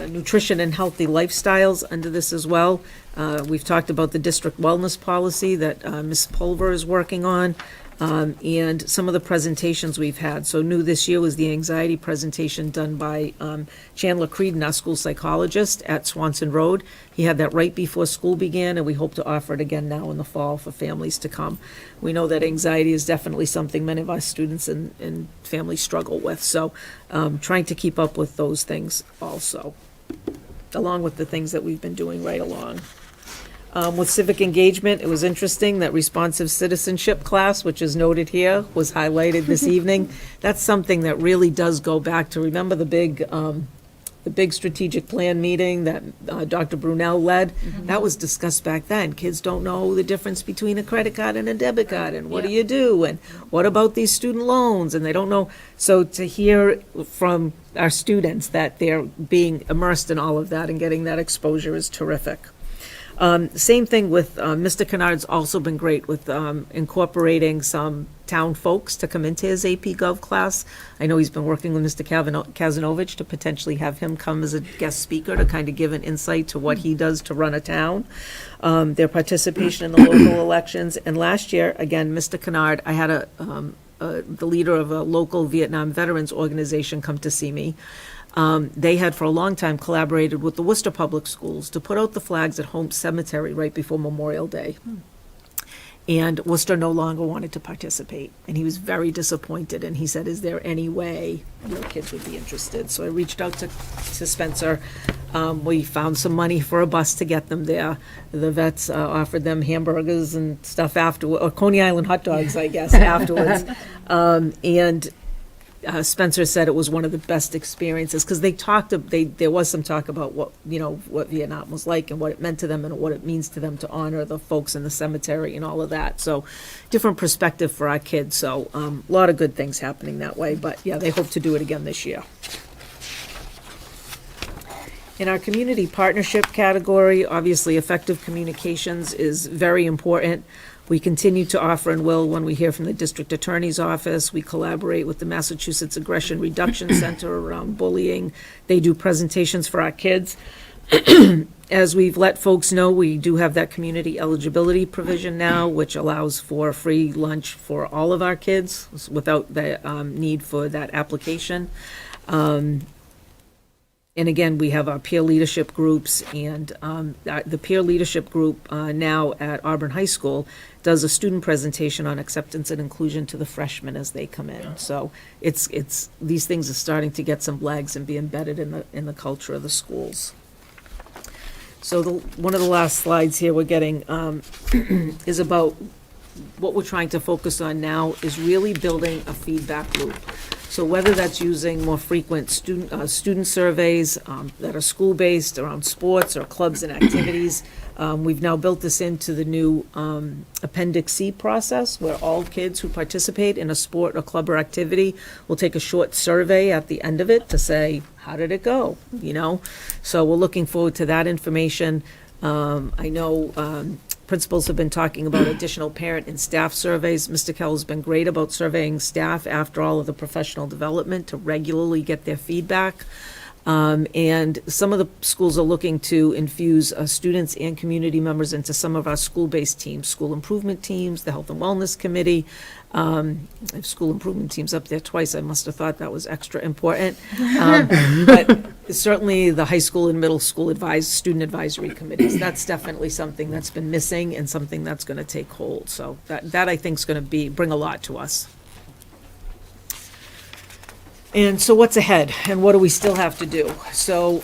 Nutrition and healthy lifestyles under this as well. We've talked about the district wellness policy that Ms. Pulver is working on. And some of the presentations we've had. So new this year was the anxiety presentation done by Chandler Creedon, our school psychologist at Swanson Road. He had that right before school began, and we hope to offer it again now in the fall for families to come. We know that anxiety is definitely something many of our students and families struggle with. So trying to keep up with those things also, along with the things that we've been doing right along. With civic engagement, it was interesting that responsive citizenship class, which is noted here, was highlighted this evening. That's something that really does go back to, remember the big strategic plan meeting that Dr. Brunel led? That was discussed back then. Kids don't know the difference between a credit card and a debit card, and what do you do? And what about these student loans? And they don't know. So to hear from our students that they're being immersed in all of that and getting that exposure is terrific. Same thing with Mr. Kennard's also been great with incorporating some town folks to come into his AP Gov class. I know he's been working with Mr. Kazanovich to potentially have him come as a guest speaker to kind of give an insight to what he does to run a town. Their participation in the local elections. And last year, again, Mr. Kennard, I had the leader of a local Vietnam veterans organization come to see me. They had for a long time collaborated with the Worcester Public Schools to put out the flags at Home Cemetery right before Memorial Day. And Worcester no longer wanted to participate. And he was very disappointed. And he said, is there any way your kids would be interested? So I reached out to Spencer. We found some money for a bus to get them there. The vets offered them hamburgers and stuff afterward, or Coney Island hot dogs, I guess, afterwards. And Spencer said it was one of the best experiences because there was some talk about what Vietnam was like and what it meant to them and what it means to them to honor the folks in the cemetery and all of that. So different perspective for our kids. So a lot of good things happening that way. But yeah, they hope to do it again this year. In our community partnership category, obviously effective communications is very important. We continue to offer and will when we hear from the district attorney's office. We collaborate with the Massachusetts Aggression Reduction Center around bullying. They do presentations for our kids. As we've let folks know, we do have that community eligibility provision now, which allows for free lunch for all of our kids without the need for that application. And again, we have our peer leadership groups, and the peer leadership group now at Auburn High School does a student presentation on acceptance and inclusion to the freshmen as they come in. So it's these things are starting to get some legs and be embedded in the culture of the schools. So one of the last slides here we're getting is about what we're trying to focus on now is really building a feedback loop. So whether that's using more frequent student surveys that are school-based around sports or clubs and activities, we've now built this into the new Appendix C process, where all kids who participate in a sport or club or activity will take a short survey at the end of it to say, how did it go? You know, so we're looking forward to that information. I know principals have been talking about additional parent and staff surveys. Mr. Kell has been great about surveying staff after all of the professional development to regularly get their feedback. And some of the schools are looking to infuse students and community members into some of our school-based teams, school improvement teams, the health and wellness committee. I have school improvement teams up there twice. I must have thought that was extra important. But certainly the high school and middle school student advisory committees, that's definitely something that's been missing and something that's going to take hold. So that I think is going to bring a lot to us. And so what's ahead, and what do we still have to do? So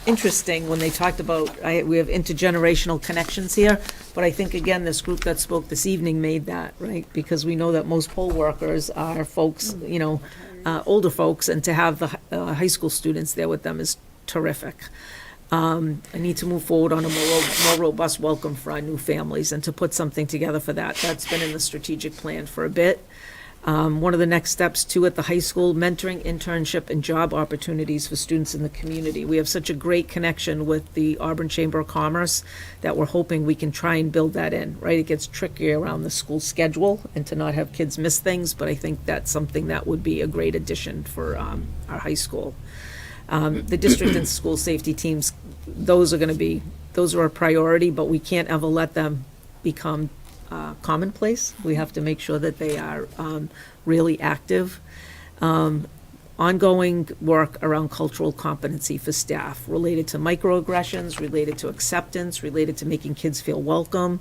interesting, when they talked about, we have intergenerational connections here, but I think, again, this group that spoke this evening made that, right? Because we know that most poll workers are folks, you know, older folks, and to have the high school students there with them is terrific. I need to move forward on a more robust welcome for our new families and to put something together for that. That's been in the strategic plan for a bit. One of the next steps, too, at the high school, mentoring, internship, and job opportunities for students in the community. We have such a great connection with the Auburn Chamber of Commerce that we're hoping we can try and build that in, right? It gets tricky around the school schedule and to not have kids miss things, but I think that's something that would be a great addition for our high school. The district and school safety teams, those are a priority, but we can't ever let them become commonplace. We have to make sure that they are really active. Ongoing work around cultural competency for staff related to microaggressions, related to acceptance, related to making kids feel welcome.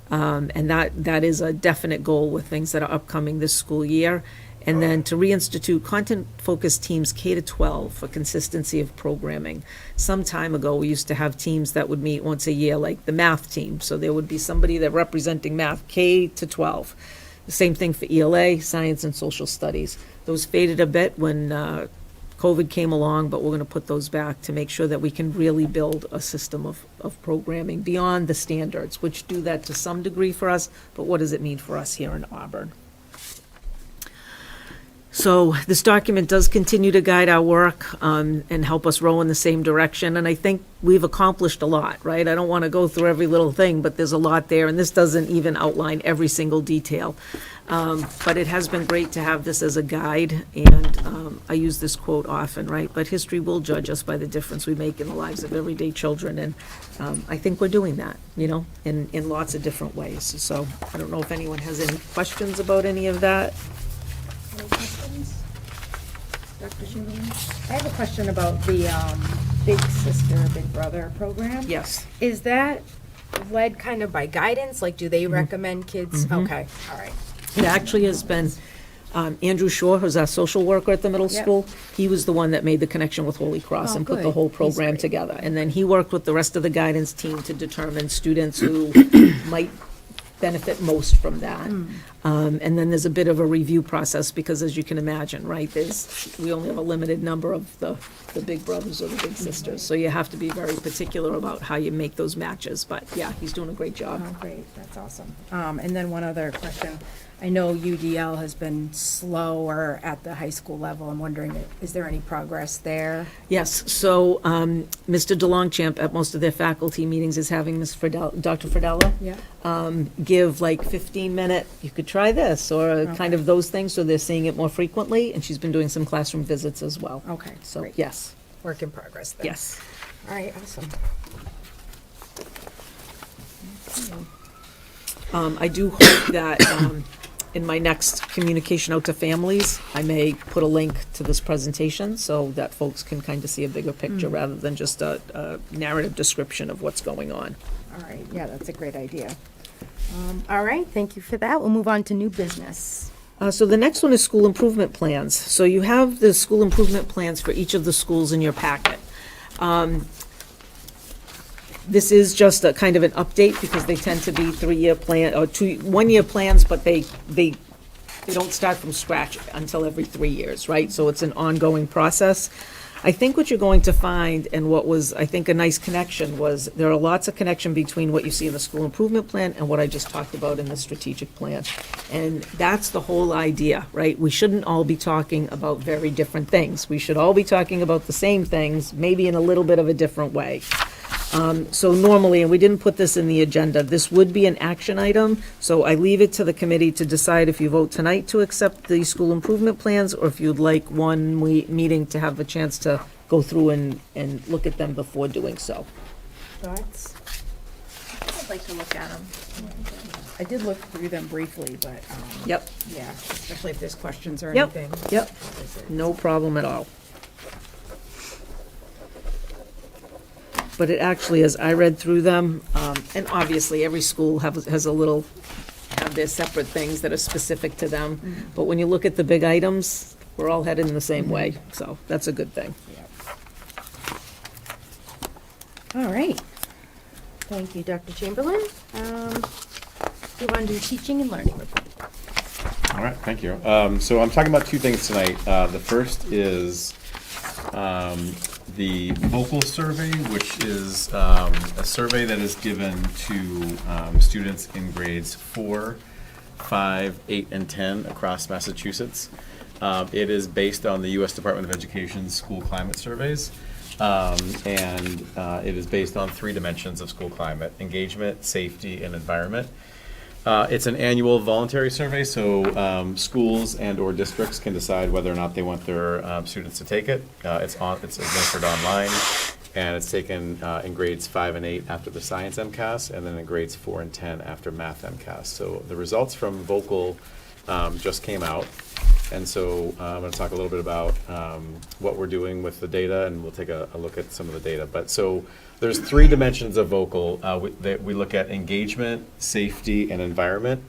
And that is a definite goal with things that are upcoming this school year. And then to reinstitute content-focused teams K-12 for consistency of programming. Some time ago, we used to have teams that would meet once a year, like the math team. So there would be somebody that representing math K-12. The same thing for ELA, science and social studies. Those faded a bit when COVID came along, but we're going to put those back to make sure that we can really build a system of programming beyond the standards, which do that to some degree for us, but what does it mean for us here in Auburn? So this document does continue to guide our work and help us row in the same direction. And I think we've accomplished a lot, right? I don't want to go through every little thing, but there's a lot there. And this doesn't even outline every single detail. But it has been great to have this as a guide. And I use this quote often, right? But history will judge us by the difference we make in the lives of everyday children. And I think we're doing that, you know, in lots of different ways. So I don't know if anyone has any questions about any of that. Any questions? Dr. Shuman? I have a question about the Big Sister, Big Brother program. Yes. Is that led kind of by guidance? Like, do they recommend kids? Mhm. Okay, all right. It actually has been Andrew Shore, who's our social worker at the middle Yep. school. He was the one that made the connection with Holy Cross Oh, and put the good. whole He's program great. together. And then he worked with the rest of the guidance team to determine students who might benefit most from that. And then there's a bit of a review process because, as you can imagine, right, we only have a limited number of the big brothers or the big sisters. So you have to be very particular about how you make those matches. But yeah, he's doing a great job. Oh, great, that's awesome. And then one other question. I know UDL has been slower at the high school level. I'm wondering, is there any progress there? Yes, so Mr. DeLongchamp at most of their faculty meetings is having Dr. Fridella give like 15-minute, you could try this, or kind of those things, so they're seeing it more frequently, and she's been doing some classroom visits as well. Okay, So, great. yes, Work in progress then. yes. All right, awesome. I do hope that in my next communication out to families, I may put a link to this presentation so that folks can kind of see a bigger picture rather than just a narrative description of what's going on. All right, yeah, that's a great idea. All right, thank you for that. We'll move on to new business. So the next one is school improvement plans. So you have the school improvement plans for each of the schools in your packet. This is just a kind of an update because they tend to be 3-year plan, or 1-year plans, but they don't start from scratch until every 3 years, right? So it's an ongoing process. I think what you're going to find, and what was, I think, a nice connection, was there are lots of connection between what you see in the school improvement plan and what I just talked about in the strategic plan. And that's the whole idea, right? We shouldn't all be talking about very different things. We should all be talking about the same things, maybe in a little bit of a different way. So normally, and we didn't put this in the agenda, this would be an action item, so I leave it to the committee to decide if you vote tonight to accept the school improvement plans, or if you'd like one meeting to have a chance to go through and look at them before doing so. Thoughts? I'd like to look at them. I did look through them briefly, but, Yep, yeah, especially if there's questions or yep, anything. yep, no problem at all. But it actually, as I read through them, and obviously every school has a little, have their separate things that are specific to them. But when you look at the big items, we're all headed in the same way, so that's a good thing. All right. Thank you, Dr. Chamberlain. We want to do teaching and learning report. All right, thank you. So I'm talking about two things tonight. The first is the vocal survey, which is a survey that is given to students in grades 4, 5, 8, and 10 across Massachusetts. It is based on the U.S. Department of Education's school climate surveys, and it is based on 3 dimensions of school climate: engagement, safety, and environment. It's an annual voluntary survey, so schools and/or districts can decide whether or not they want their students to take it. It's administered online, and it's taken in grades 5 and 8 after the science MCAS, and then in grades 4 and 10 after math MCAS. So the results from Vocal just came out, and so I'm going to talk a little bit about what we're doing with the data, and we'll take a look at some of the data. But so there's 3 dimensions of Vocal. We look at engagement, safety, and environment.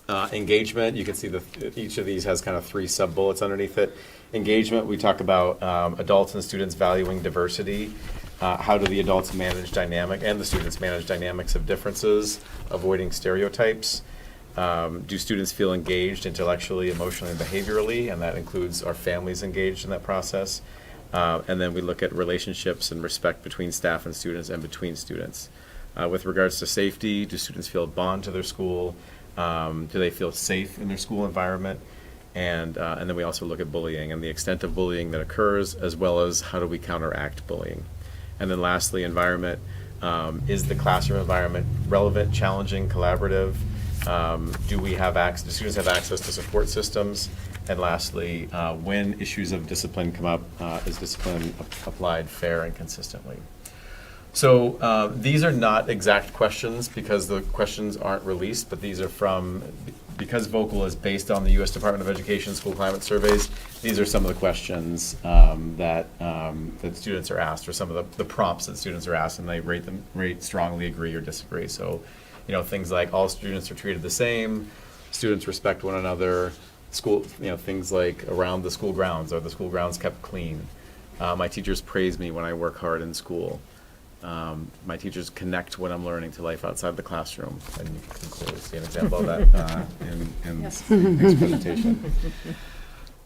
Engagement, you can see each of these has kind of 3 sub-bullets underneath it. Engagement, we talk about adults and students valuing diversity. How do the adults manage and the students manage dynamics of differences, avoiding stereotypes? Do students feel engaged intellectually, emotionally, and behaviorally? And that includes our families engaged in that process. And then we look at relationships and respect between staff and students and between students. With regards to safety, do students feel a bond to their school? Do they feel safe in their school environment? And then we also look at bullying and the extent of bullying that occurs, as well as how do we counteract bullying. And then lastly, environment. Is the classroom environment relevant, challenging, collaborative? Do students have access to support systems? And lastly, when issues of discipline come up, is discipline applied fair and consistently? So these are not exact questions because the questions aren't released, but these are because Vocal is based on the U.S. Department of Education school climate surveys, these are some of the questions that students are asked, or some of the prompts that students are asked, and they rate strongly, agree, or disagree. So, things like all students are treated the same, students respect one another, things like around the school grounds, are the school grounds kept clean? My teachers praise me when I work hard in school. My teachers connect what I'm learning to life outside the classroom, and you can clearly see an example of that in this next presentation.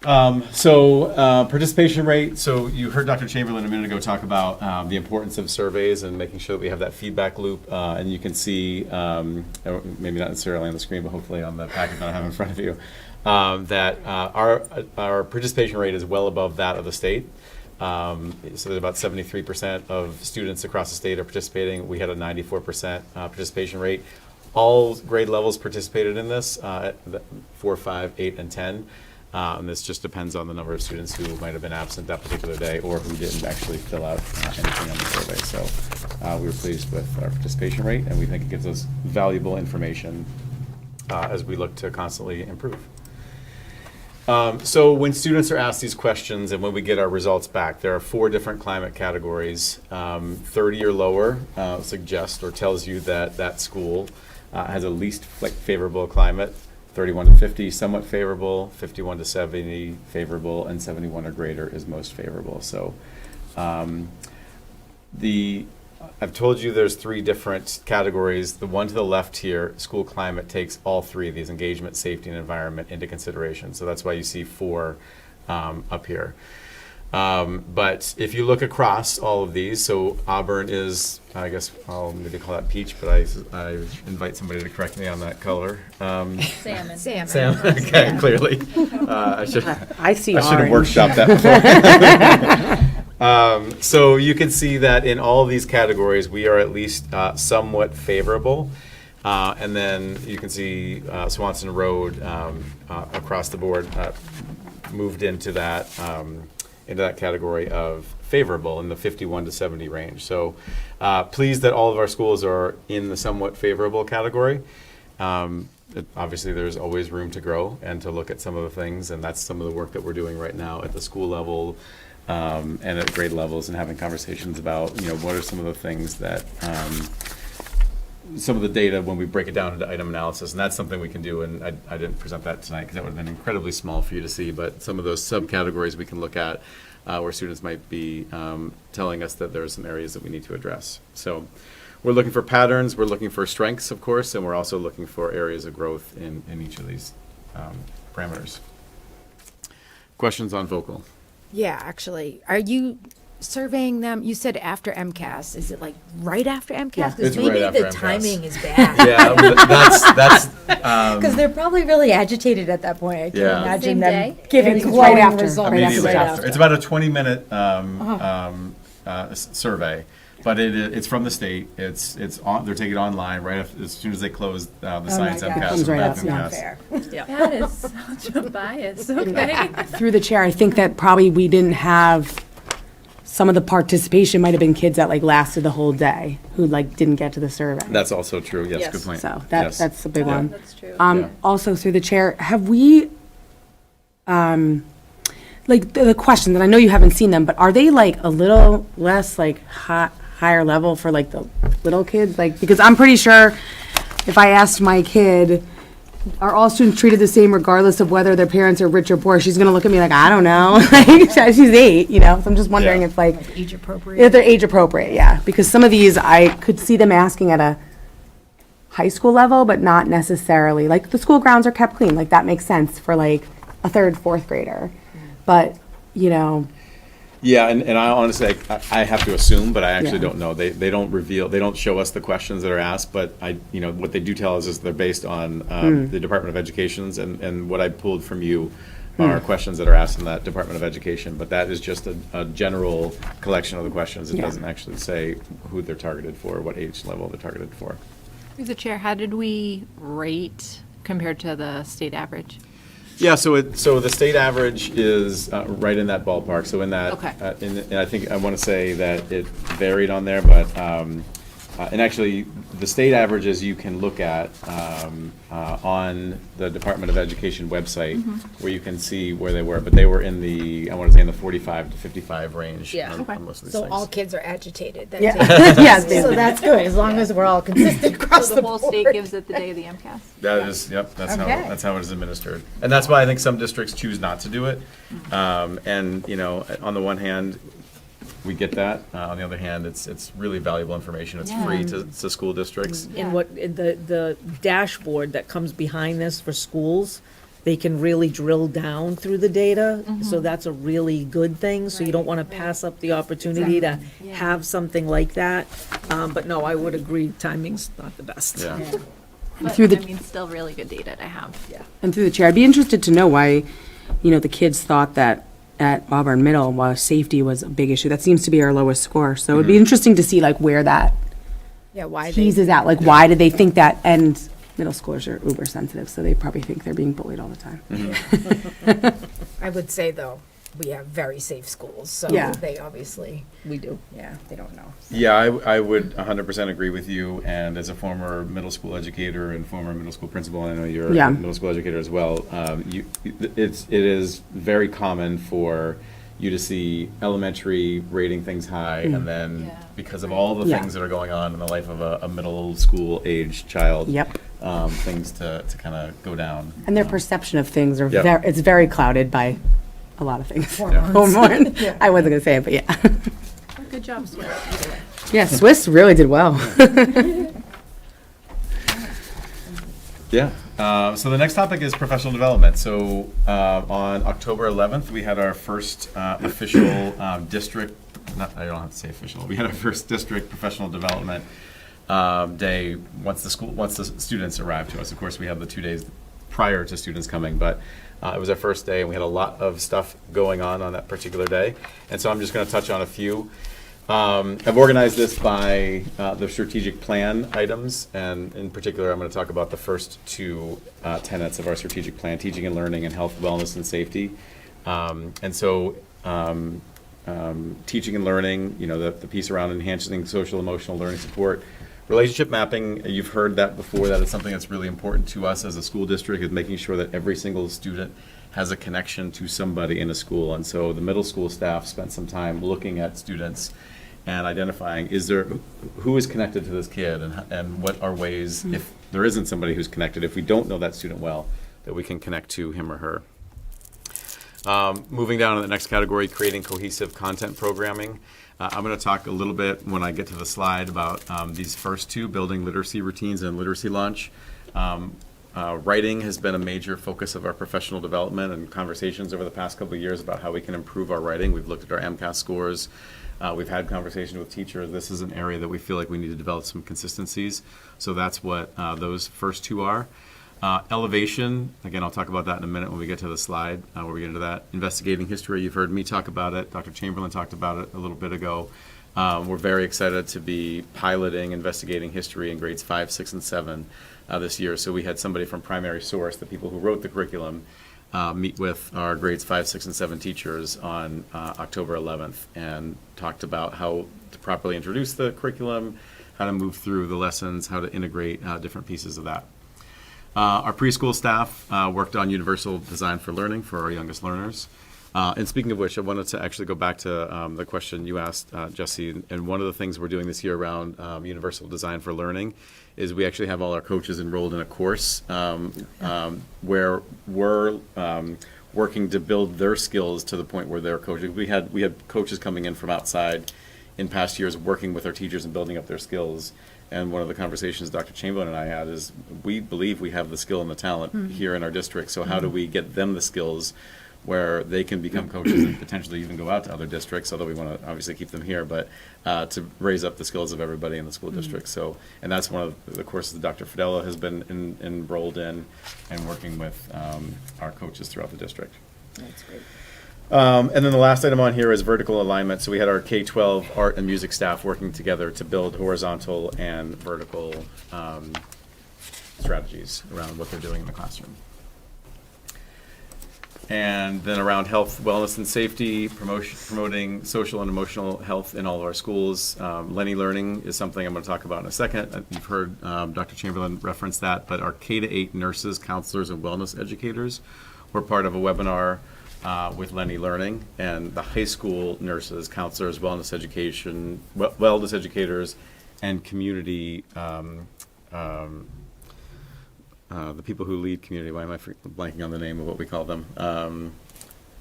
Participation rate. So you heard Dr. Chamberlain a minute ago talk about the importance of surveys and making sure that we have that feedback loop. And you can see, maybe not necessarily on the screen, but hopefully on the packet that I have in front of you, that our participation rate is well above that of the state. So there's about 73% of students across the state are participating. We had a 94% participation rate. All grade levels participated in this, 4, 5, 8, and 10. And this just depends on the number of students who might have been absent that particular day or who didn't actually fill out anything on the survey. So we were pleased with our participation rate, and we think it gives us valuable information as we look to constantly improve. So when students are asked these questions and when we get our results back, there are 4 different climate categories. 30 or lower suggests or tells you that that school has a least favorable climate. 31 to 50, somewhat favorable. 51 to 70, favorable. And 71 or greater is most favorable. So I've told you there's 3 different categories. The one to the left here, school climate, takes all 3 of these, engagement, safety, and environment, into consideration. So that's why you see 4 up here. But if you look across all of these, so Auburn is, I guess I'll maybe call that peach, but I invite somebody to correct me on that color. Salmon. Salmon, okay, clearly. I should I see have orange. workshopped that before. So you can see that in all of these categories, we are at least somewhat favorable. And then you can see Swanson Road across the board moved into that category of favorable in the 51 to 70 range. So pleased that all of our schools are in the somewhat favorable category. Obviously, there's always room to grow and to look at some of the things, and that's some of the work that we're doing right now at the school level and at grade levels, and having conversations about, what are some of the things that some of the data when we break it down into item analysis, and that's something we can do, and I didn't present that tonight because that would have been incredibly small for you to see, but some of those subcategories we can look at where students might be telling us that there are some areas that we need to address. So we're looking for patterns, we're looking for strengths, of course, and we're also looking for areas of growth in each of these parameters. Questions on vocal? Yeah, actually, are you surveying them? You said after MCAS. Is it like right after MCAS? Yeah. Because It's maybe right after the MCAS. timing is bad. Yeah, that's Because they're probably really agitated at that point. I can Yeah. imagine Same them day? giving It's glowing right after. results. immediately Right after. It's about a 20-minute survey, but it's from the state. It's on. They're taking it online right after, as soon as they close the science God. MCAS. Comes right and up, math yeah. MCAS. Fair. That is such a bias. Okay. Through the chair, I think that probably we didn't have, some of the participation might have been kids that lasted the whole day, who didn't get to the survey. That's also true. Yes, Yes. good point. So Yes. that's a big Yeah. one. That's true. Yeah. Also, through the chair, have we, the questions, and I know you haven't seen them, but are they a little less higher level for the little kids? Because I'm pretty sure if I asked my kid, are all students treated the same regardless of whether their parents are rich or poor, she's gonna look at me I don't know. She's 8, so I'm just wondering Yeah. if Age appropriate. if they're age appropriate, yeah. Because some of these, I could see them asking at a high school level, but not necessarily, the school grounds are kept clean, that makes sense for a 3rd, 4th grader. But, Yeah, and I honestly, I have to assume, but I actually Yeah. don't know. They don't reveal, they don't show us the questions that are asked, but what they do tell us is they're based on the Department of Education's, and what I pulled from you are questions that are asked in that Department of Education, but that is just a general collection of the questions. It Yeah. doesn't actually say who they're targeted for, what age level they're targeted for. Through the chair, how did we rate compared to the state average? Yeah, so the state average is right in that ballpark. So in that, Okay. and I think I want to say that it varied on there, but and actually the state averages you can look at on the Department of Education website, where you can see where they were. But they were in the, I want to say, in the 45 to 55 range. Yeah. on, Okay. on most of these So things. all kids are agitated. That's Yeah. it. Yes, So that's good, as long as we're all consistent across So the the whole board. state gives it the day of the MCAS? That is, yep, that's Okay. how it is administered. And that's why I think some districts choose not to do it. And, on the one hand, we get that. On the other hand, it's really valuable information. It's free to school districts. And the dashboard that comes behind this for schools, they can really drill down through the data. So that's a really good thing. So you don't want to pass up the opportunity to have something like that. But no, I would agree, timing's not the best. Yeah. But, Through the- I mean, still really good data to have. Yeah. And through the chair, I'd be interested to know why, the kids thought that at Auburn Middle, while safety was a big issue, that seems to be our lowest score. So it'd be interesting to see where that Yeah, why they, piece is at. Why did they think that? And middle schoolers are uber sensitive, so they probably think they're being bullied all the time. I would say, though, we have very safe schools, so Yeah. they obviously, We do. yeah, they don't know. Yeah, I would 100% agree with you. And as a former middle school educator and former middle school principal, and I know you're Yeah. a middle school educator as well. It is very common for you to see elementary rating things high, and then because of all the Yeah. things that are going on in the life of a middle school age child, Yep. things to kind of go down. And their perception of things are Yeah. it's very clouded by a lot of things. Hormones. Hormone. Yeah. I wasn't gonna say it, but yeah. Good job, Swiss, either way. Yeah, Swiss really did well. Yeah. So the next topic is professional development. So on October 11th, we had our first official district. I don't have to say official. We had our first district professional development day once the students arrived to us. Of course, we had the 2 days prior to students coming, but it was our first day, and we had a lot of stuff going on that particular day. And so I'm just going to touch on a few. I've organized this by the strategic plan items, and in particular, I'm going to talk about the first two tenets of our strategic plan: teaching and learning, and health, wellness, and safety. And so, teaching and learning, the piece around enhancing social emotional learning support. Relationship mapping, you've heard that before. That is something that's really important to us as a school district, is making sure that every single student has a connection to somebody in a school. And so the middle school staff spent some time looking at students and identifying, who is connected to this kid, and what are ways, if there isn't somebody who's connected, if we don't know that student well, that we can connect to him or her. Moving down to the next category, creating cohesive content programming. I'm going to talk a little bit when I get to the slide about these first two, building literacy routines and literacy launch. Writing has been a major focus of our professional development and conversations over the past couple of years about how we can improve our writing. We've looked at our MCAS scores. We've had conversations with teachers. This is an area that we feel like we need to develop some consistencies. So that's what those first two are. Elevation, again, I'll talk about that in a minute when we get to the slide, where we get into that. Investigating history, you've heard me talk about it. Dr. Chamberlain talked about it a little bit ago. We're very excited to be piloting investigating history in grades 5, 6, and 7 this year. So we had somebody from Primary Source, the people who wrote the curriculum, meet with our grades 5, 6, and 7 teachers on October 11th and talked about how to properly introduce the curriculum, how to move through the lessons, how to integrate different pieces of that. Our preschool staff worked on universal design for learning for our youngest learners. And speaking of which, I wanted to actually go back to the question you asked, Jesse. And one of the things we're doing this year around universal design for learning is we actually have all our coaches enrolled in a course where we're working to build their skills to the point where they're coaching. We had coaches coming in from outside in past years working with our teachers and building up their skills. And one of the conversations Dr. Chamberlain and I had is we believe we have the skill and the talent here in our district. So how do we get them the skills where they can become coaches and potentially even go out to other districts, although we want to obviously keep them here, but to raise up the skills of everybody in the school district. So, and that's one of the courses that Dr. Fidella has been enrolled in and working with our coaches throughout the district. That's great. And then the last item on here is vertical alignment. So we had our K-12 art and music staff working together to build horizontal and vertical strategies around what they're doing in the classroom. And then around health, wellness, and safety, promoting social and emotional health in all of our schools. Lenny Learning is something I'm going to talk about in a second. You've heard Dr. Chamberlain reference that, but our K-8 nurses, counselors, and wellness educators were part of a webinar with Lenny Learning, and the high school nurses, counselors, wellness educators, and community, the people who lead community. Why am I blanking on the name of what we call them?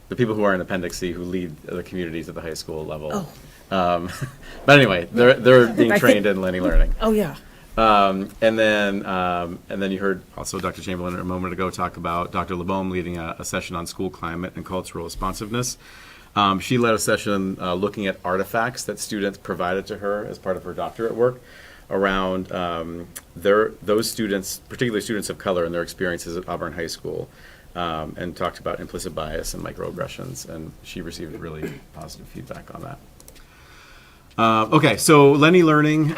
The people who are in Appendix C who lead the communities at the high school level. But anyway, they're being trained in Lenny Learning. Oh, yeah. And then you heard also Dr. Chamberlain a moment ago talk about Dr. LeBaume leading a session on school climate and cultural responsiveness. She led a session looking at artifacts that students provided to her as part of her doctorate work around those students, particularly students of color, and their experiences at Auburn High School, and talked about implicit bias and microaggressions, and she received really positive feedback on that. Okay, so Lenny Learning,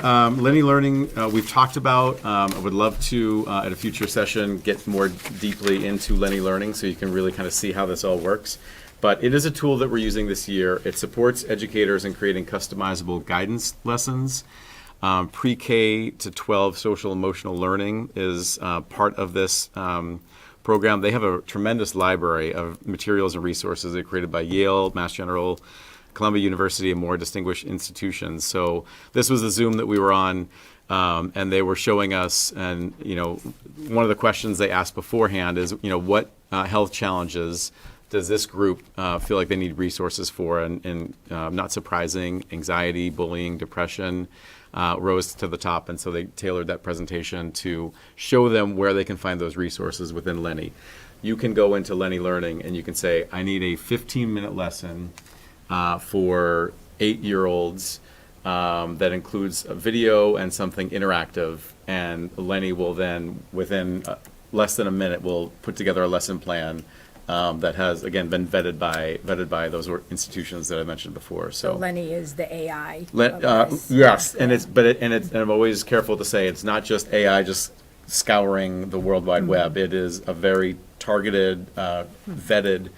we've talked about. I would love to, at a future session, get more deeply into Lenny Learning so you can really kind of see how this all works. But it is a tool that we're using this year. It supports educators in creating customizable guidance lessons. Pre-K to 12 social emotional learning is part of this program. They have a tremendous library of materials and resources that are created by Yale, Mass General, Columbia University, and more distinguished institutions. So this was the Zoom that we were on, and they were showing us, and one of the questions they asked beforehand is, what health challenges does this group feel like they need resources for? And not surprising, anxiety, bullying, depression rose to the top, and so they tailored that presentation to show them where they can find those resources within Lenny. You can go into Lenny Learning and you can say, I need a 15-minute lesson for 8-year-olds that includes a video and something interactive, and Lenny will then, within less than a minute, will put together a lesson plan that has, again, been vetted by those institutions that I mentioned before. So Lenny is the AI. Yes, and I'm always careful to say it's not just AI just scouring the World Wide Web. It is a very targeted, vetted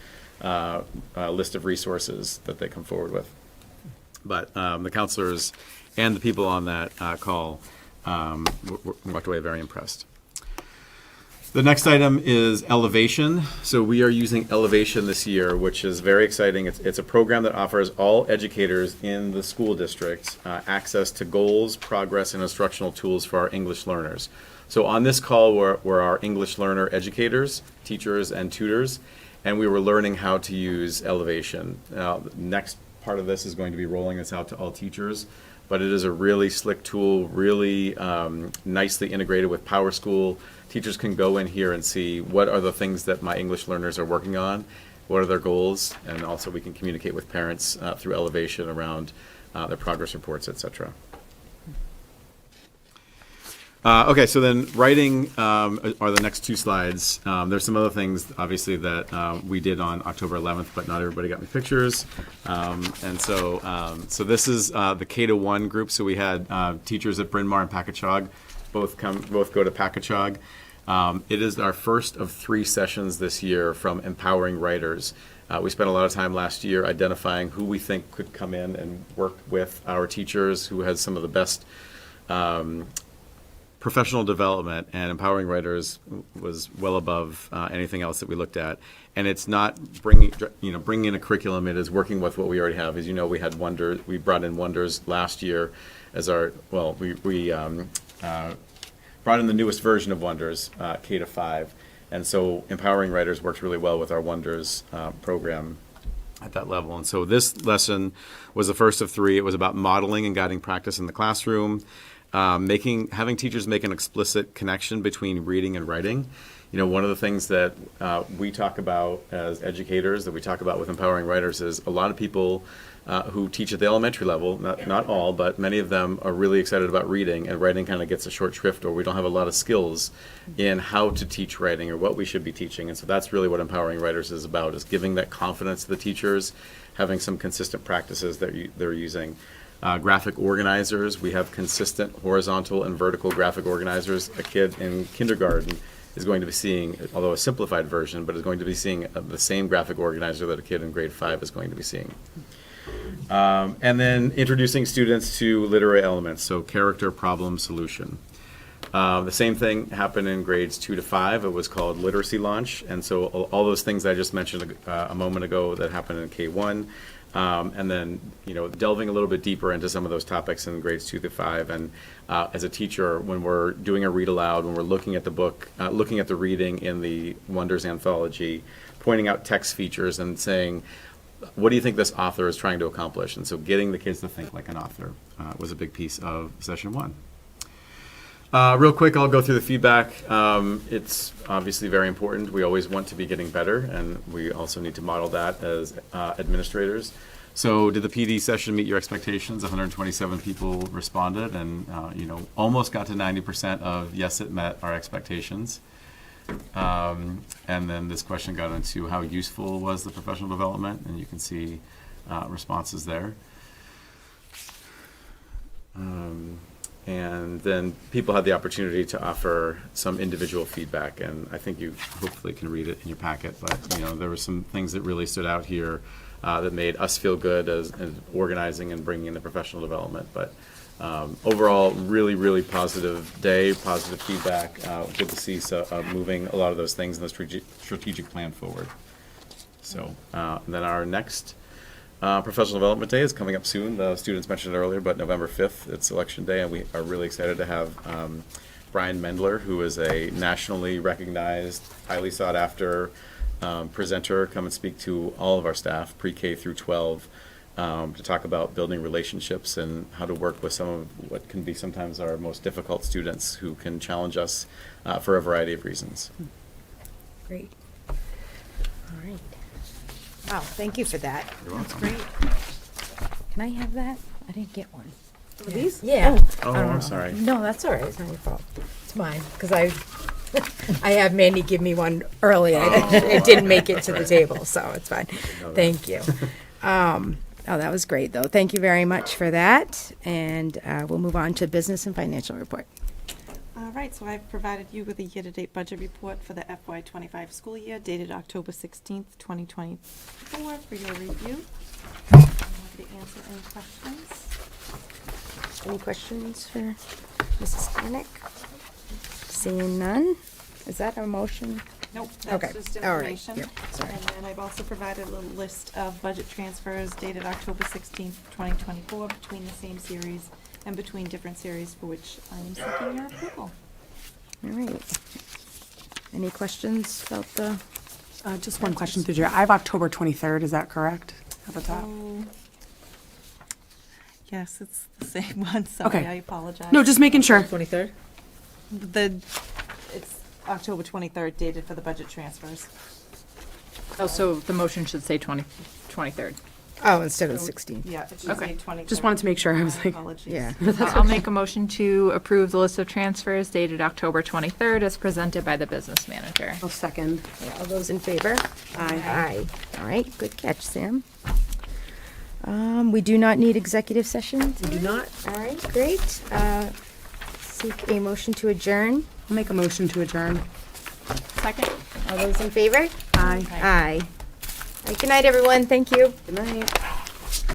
list of resources that they come forward with. But the counselors and the people on that call walked away very impressed. The next item is Elevation. So we are using Elevation this year, which is very exciting. It's a program that offers all educators in the school district access to goals, progress, and instructional tools for our English learners. So on this call were our English learner educators, teachers, and tutors, and we were learning how to use Elevation. Now, the next part of this is going to be rolling this out to all teachers, but it is a really slick tool, really nicely integrated with PowerSchool. Teachers can go in here and see what are the things that my English learners are working on, what are their goals, and also we can communicate with parents through Elevation around their progress reports, etc. Okay, so then writing are the next two slides. There's some other things, obviously, that we did on October 11th, but not everybody got me pictures. And so this is the K-1 group. So we had teachers at Bryn Mawr and Packagug both go to Packagug. It is our first of 3 sessions this year from Empowering Writers. We spent a lot of time last year identifying who we think could come in and work with our teachers, who has some of the best professional development, and Empowering Writers was well above anything else that we looked at. And it's not bringing in a curriculum. It is working with what we already have. As you know, we had Wonders. We brought in Wonders last year as our we brought in the newest version of Wonders, K-5, and so Empowering Writers works really well with our Wonders program at that level. And so this lesson was the first of 3. It was about modeling and guiding practice in the classroom. Having teachers make an explicit connection between reading and writing. One of the things that we talk about as educators, that we talk about with Empowering Writers, is a lot of people who teach at the elementary level, not all, but many of them are really excited about reading, and writing kind of gets a short shrift, or we don't have a lot of skills in how to teach writing or what we should be teaching. And so that's really what Empowering Writers is about, is giving that confidence to the teachers, having some consistent practices that they're using. Graphic organizers, we have consistent horizontal and vertical graphic organizers. A kid in kindergarten is going to be seeing, although a simplified version, but is going to be seeing the same graphic organizer that a kid in grade 5 is going to be seeing. And then introducing students to literary elements, so character, problem, solution. The same thing happened in grades 2 to 5. It was called Literacy Launch, and so all those things I just mentioned a moment ago that happened in K-1. And then, delving a little bit deeper into some of those topics in grades 2 to 5. And as a teacher, when we're doing a read aloud, when we're looking at the book, looking at the reading in the Wonders anthology, pointing out text features and saying, what do you think this author is trying to accomplish? And so getting the kids to think like an author was a big piece of session 1. Real quick, I'll go through the feedback. It's obviously very important. We always want to be getting better, and we also need to model that as administrators. So did the PD session meet your expectations? 127 people responded, and almost got to 90% of yes, it met our expectations. And then this question got into how useful was the professional development, and you can see responses there. And then people had the opportunity to offer some individual feedback, and I think you hopefully can read it in your packet, but, you know, there were some things that really stood out here that made us feel good as organizing and bringing in the professional development. But overall, really, really positive day, positive feedback. Good to see moving a lot of those things in the strategic plan forward. So, and then our next Professional Development Day is coming up soon. The students mentioned it earlier, but November 5th, it's Election Day, and we are really excited to have Brian Mendler, who is a nationally recognized, highly sought-after presenter, come and speak to all of our staff, pre-K through 12, to talk about building relationships and how to work with some of what can be sometimes our most difficult students who can challenge us for a variety of reasons. Great. All right. Wow, thank you for that. You're welcome. Great. Can I have that? I didn't get one. These? Yeah. Oh, I'm sorry. No, that's all right. It's not your fault. It's mine, because I had Mandy give me one early, and it didn't make it to the table, so it's fine. Thank you. Oh, that was great, though. Thank you very much for that, and we'll move on to business and financial report. All right, so I've provided you with a year-to-date budget report for the FY25 school year dated October 16th, 2024 for your review. I'm happy to answer any questions. Any questions for Mrs. Stanick? Seeing none, is that a motion? Nope, Okay, that's just all right, information. yep, sorry. And then I've also provided a little list of budget transfers dated October 16th, 2024 between the same series and between different series for which I'm seeking your approval. All right. Any questions about the? Just one question through Chair. I have October 23rd, is that correct? At the top? Oh, yes, it's the same one, sorry, Okay. I apologize. No, just making sure. 23rd? It's October 23rd dated for the budget transfers. Oh, so the motion should say 23rd. Oh, instead of 16. Yeah, it should Okay. say 23rd. Just wanted to make sure. I was My like, apologies. Yeah. I'll make a motion to approve the list of transfers dated October 23rd as presented by the business manager. I'll second. Yeah, all those in favor? Aye. Aye. All right, good catch, Sam. We do not need executive session. We do not. All right, great. Seek a motion to adjourn. I'll make a motion to adjourn. Second. All those in favor? Aye. Aye. All right, good night, everyone. Thank you. Good night.